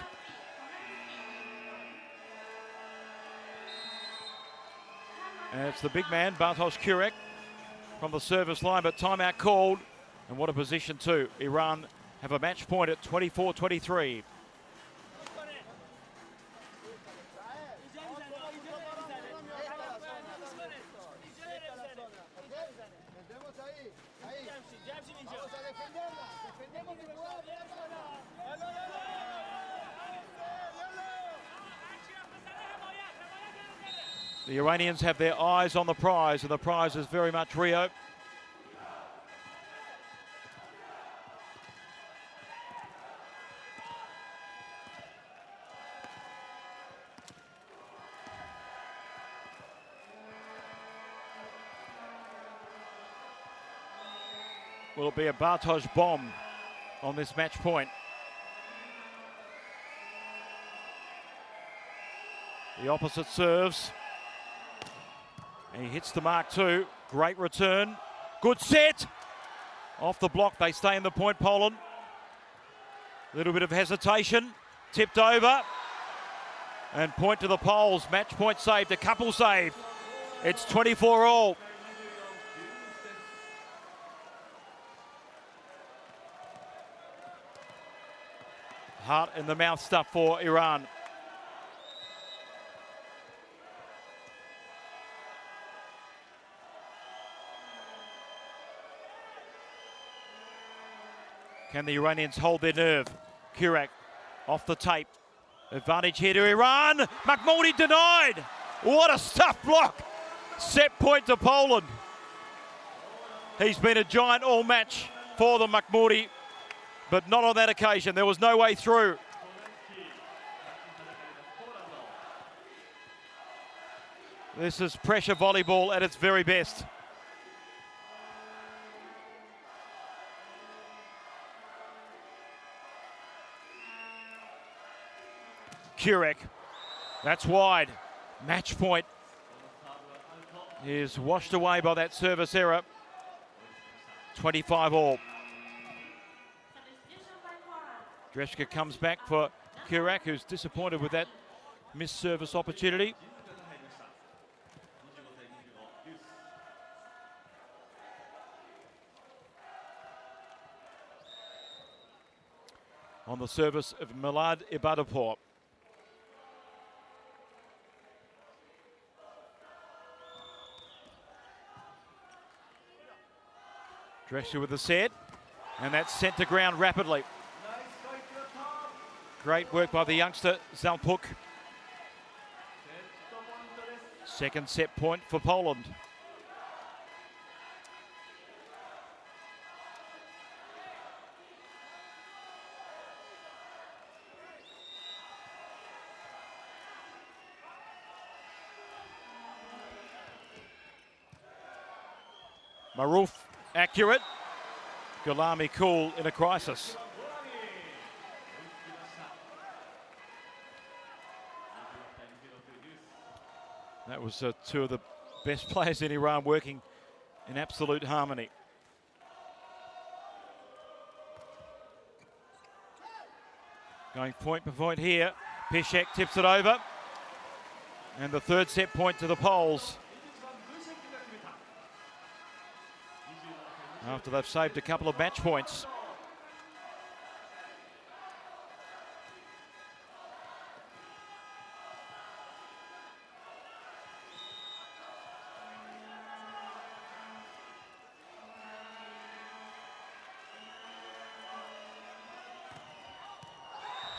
And it's the big man, Bartosz Kurek, from the service line, but timeout called. And what a position too. Iran have a match point at 24-23. The Iranians have their eyes on the prize, and the prize is very much Rio. Will it be a Bartosz bomb on this match point? The opposite serves. And he hits the mark too. Great return. Good set. Off the block, they stay in the point, Poland. A little bit of hesitation. Tipped over. And point to the Poles. Match point saved. A couple saved. It's 24-all. Heart in the mouth stuff for Iran. Can the Iranians hold their nerve? Kurek off the tape. Advantage here to Iran. Mahmoudi denied. What a stuff block. Set point to Poland. He's been a giant all match for the Mahmoudi, but not on that occasion. There was no way through. This is pressure volleyball at its very best. Kurek, that's wide. Match point is washed away by that service error. 25 all. Dreshka comes back for Kurek, who's disappointed with that missed service opportunity. On the service of Milad Ibadapur. Dreshka with the set, and that's sent to ground rapidly. Great work by the youngster, Zalpuk. Second set point for Poland. Maruf accurate. Gulami cool in a crisis. That was two of the best players in Iran working in absolute harmony. Going point per point here. Piszek tips it over. And the third set point to the Poles. After they've saved a couple of match points.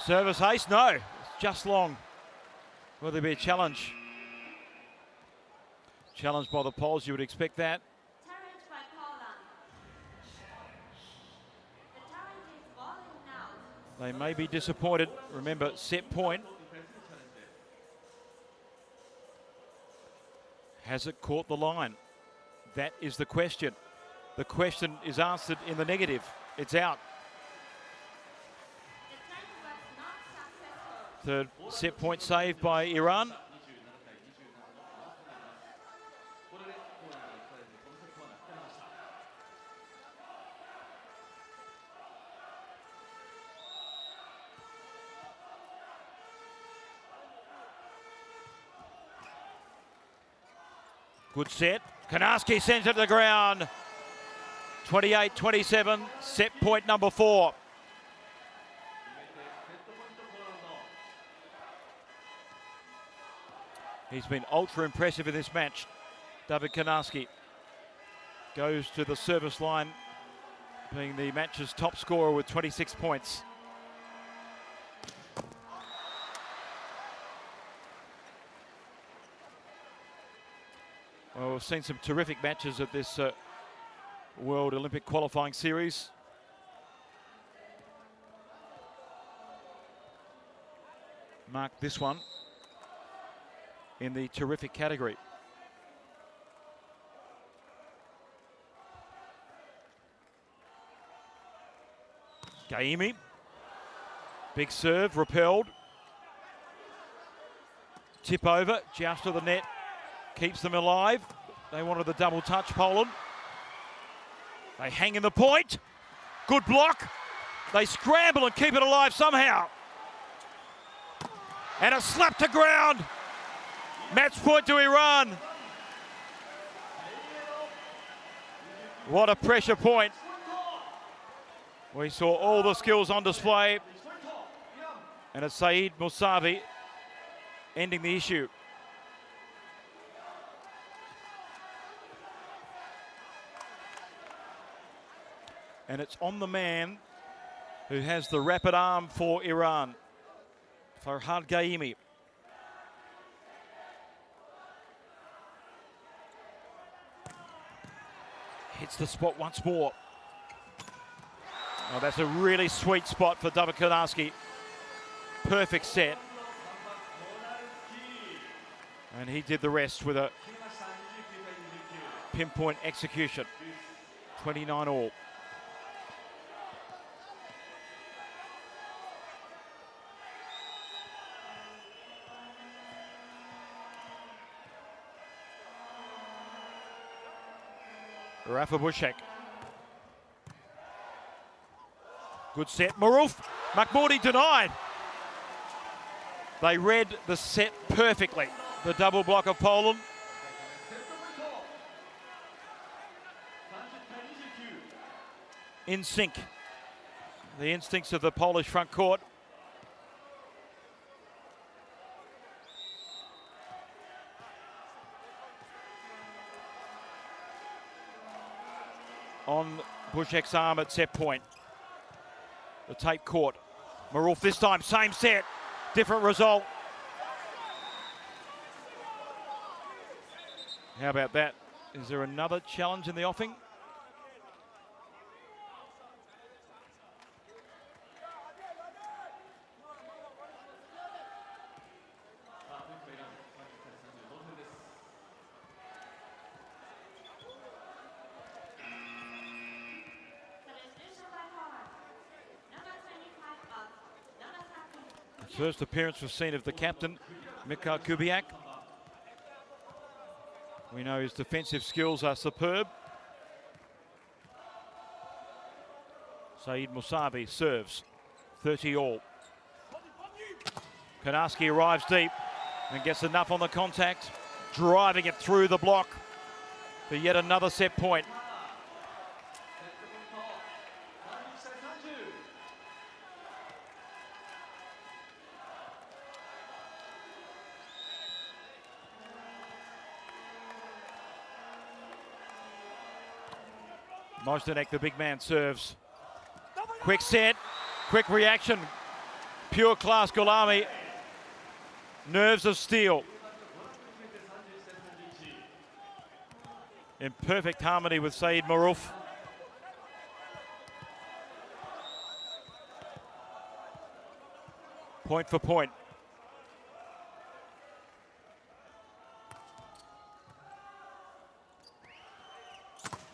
Service ace, no, it's just long. Will there be a challenge? Challenged by the Poles, you would expect that. They may be disappointed. Remember, set point. Has it caught the line? That is the question. The question is answered in the negative. It's out. Third set point saved by Iran. Good set. Kanarski sends it to the ground. 28-27, set point number 4. He's been ultra impressive in this match. David Kanarski goes to the service line, being the match's top scorer with 26 points. Well, we've seen some terrific matches at this World Olympic Qualifying Series. Mark this one in the terrific category. Gaimi, big serve, repelled. Tip over, just to the net. Keeps them alive. They wanted the double touch, Poland. They hang in the point. Good block. They scramble and keep it alive somehow. And a slap to ground. Match point to Iran. What a pressure point. We saw all the skills on display. And it's Saeed Mousavi ending the issue. And it's on the man who has the rapid arm for Iran, Farhad Gaimi. Hits the spot once more. Oh, that's a really sweet spot for David Konarski. Perfect set. And he did the rest with a pinpoint execution. 29 all. Rafa Bushek. Good set. Maruf. Mahmoudi denied. They read the set perfectly. The double block of Poland. In sync. The instincts of the Polish front court. On Bushek's arm at set point. The tape caught. Maruf this time, same set, different result. How about that? Is there another challenge in the offing? First appearance was seen of the captain, Mikhail Kubiak. We know his defensive skills are superb. Saeed Musavi serves, 30 all. Konarski arrives deep and gets enough on the contact, driving it through the block for yet another set point. Mostanek, the big man, serves. Quick set, quick reaction. Pure class Gulami. Nerves of steel. In perfect harmony with Saeed Maruf. Point for point.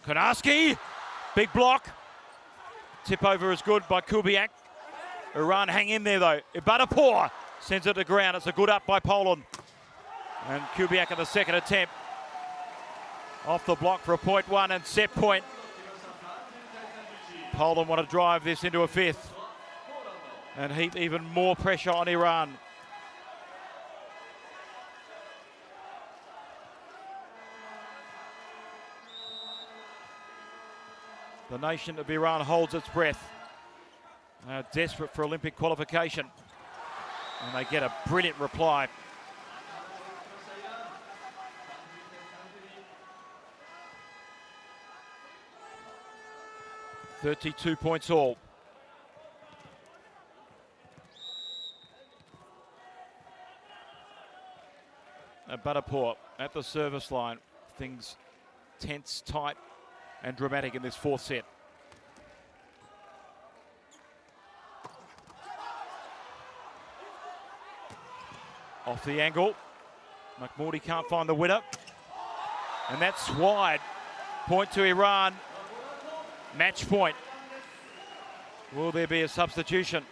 Konarski. Big block. Tip over is good by Kubiak. Iran hang in there though. Ibadapur sends it to ground. It's a good up by Poland. And Kubiak at the second attempt. Off the block for a point one and set point. Poland want to drive this into a fifth and heap even more pressure on Iran. The nation of Iran holds its breath. They're desperate for Olympic qualification. And they get a brilliant reply. $32 points all. Badapur at the service line. Things tense, tight, and dramatic in this fourth set. Off the angle. Mahmoudi can't find the winner. And that's wide. Point to Iran. Match point. Will there be a substitution?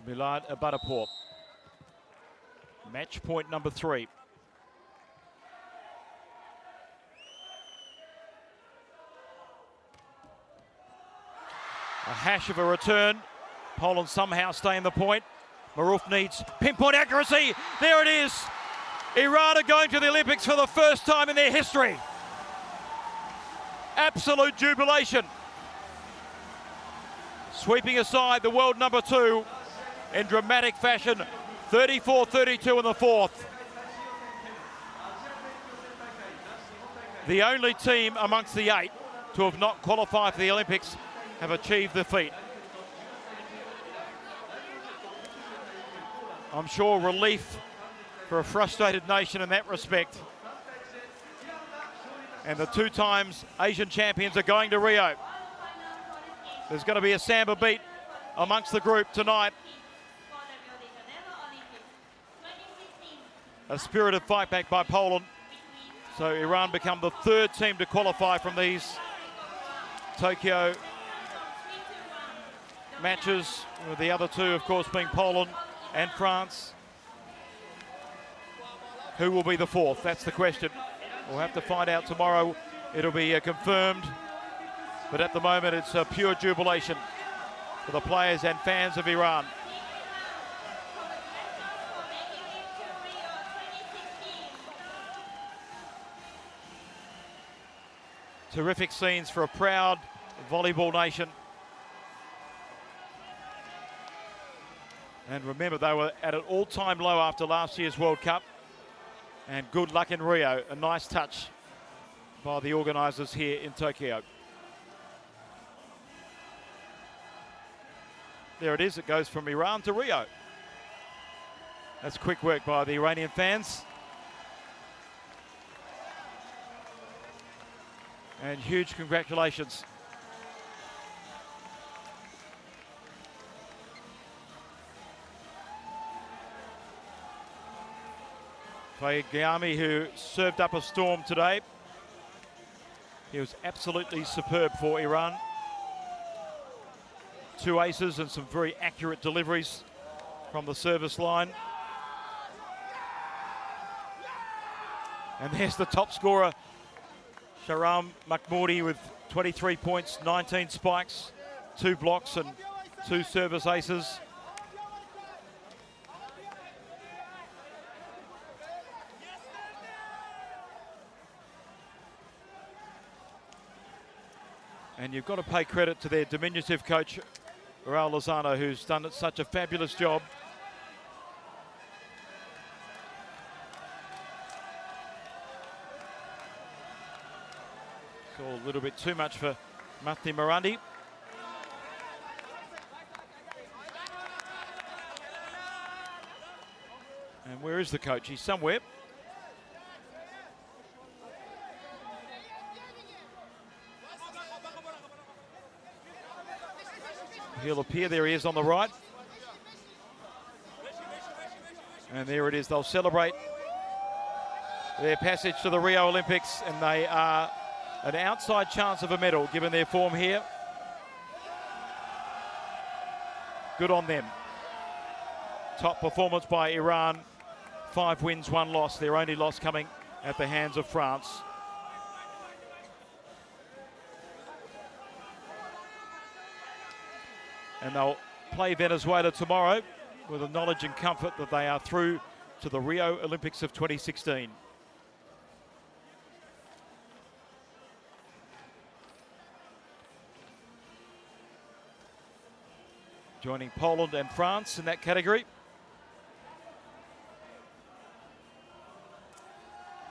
Milad Abadapur. Match point number 3. A hash of a return. Poland somehow stay in the point. Maruf needs pinpoint accuracy. There it is. Iran are going to the Olympics for the first time in their history. Absolute jubilation. Sweeping aside the world number 2 in dramatic fashion. 34-32 in the fourth. The only team amongst the 8 to have not qualified for the Olympics have achieved the feat. I'm sure relief for a frustrated nation in that respect. And the 2 times Asian champions are going to Rio. There's going to be a samba beat amongst the group tonight. A spirited fight back by Poland. So Iran become the 3rd team to qualify from these Tokyo matches, with the other 2, of course, being Poland and France. Who will be the 4th? That's the question. We'll have to find out tomorrow. It'll be confirmed. But at the moment, it's a pure jubilation for the players and fans of Iran. Terrific scenes for a proud volleyball nation. And remember, they were at an all-time low after last year's World Cup. And good luck in Rio. A nice touch by the organisers here in Tokyo. There it is. It goes from Iran to Rio. That's quick work by the Iranian fans. And huge congratulations. FIVB, who served up a storm today. He was absolutely superb for Iran. 2 aces and some very accurate deliveries from the service line. And there's the top scorer, Shahram Mahmoudi, with 23 points, 19 spikes, 2 blocks and 2 service aces. And you've got to pay credit to their diminutive coach, Raul Lozano, who's done such a fabulous job. It's all a little bit too much for Mahdi Marandi. And where is the coach? He's somewhere. He'll appear. There he is on the right. And there it is. They'll celebrate their passage to the Rio Olympics, and they are an outside chance of a medal given their form here. Good on them. Top performance by Iran. 5 wins, 1 loss. Their only loss coming at the hands of France. And they'll play Venezuela tomorrow with the knowledge and comfort that they are through to the Rio Olympics of 2016. Joining Poland and France in that category.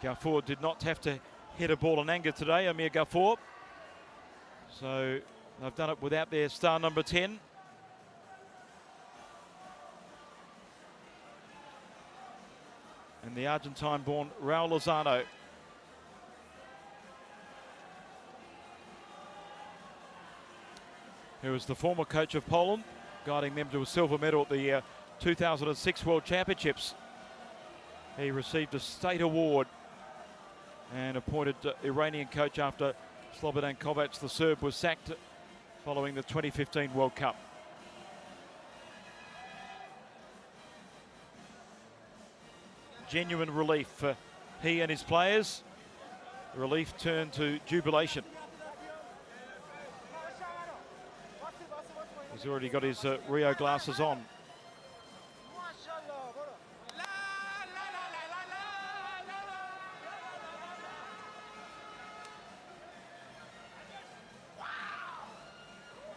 Gafour did not have to hit a ball in anger today, Amir Gafour. So they've done it without their star number 10. And the Argentine-born Raul Lozano. Who was the former coach of Poland, guiding them to a silver medal at the 2006 World Championships. He received a state award and appointed Iranian coach after Slobodan Kovac, the Serb, was sacked following the 2015 World Cup. Genuine relief for he and his players. Relief turned to jubilation. He's already got his Rio glasses on.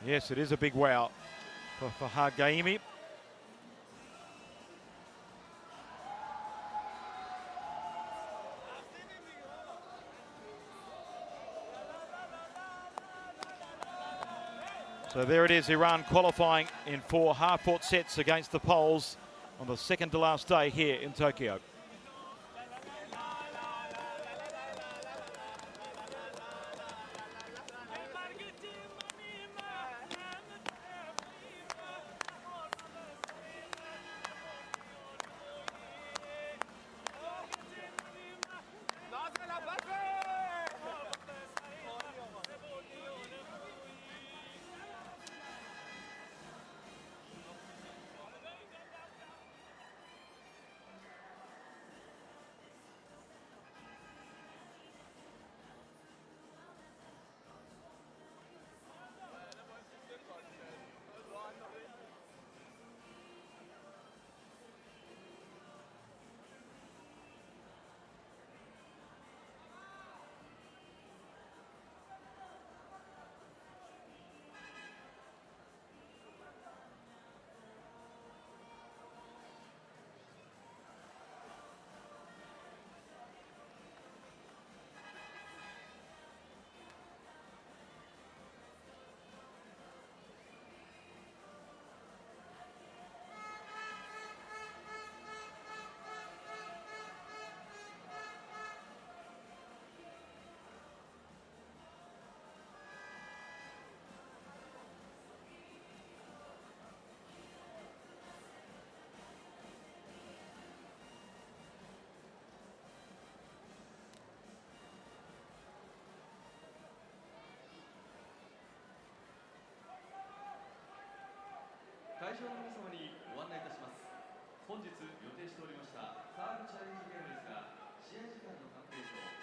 Yes, it is a big wow for Hargaimi. So there it is, Iran qualifying in 4 half-court sets against the Poles on the second to last day here in Tokyo.会場の皆様にご案内いたします。本日予定しておりましたサーブチャレンジゲームですが、試合時間の関係上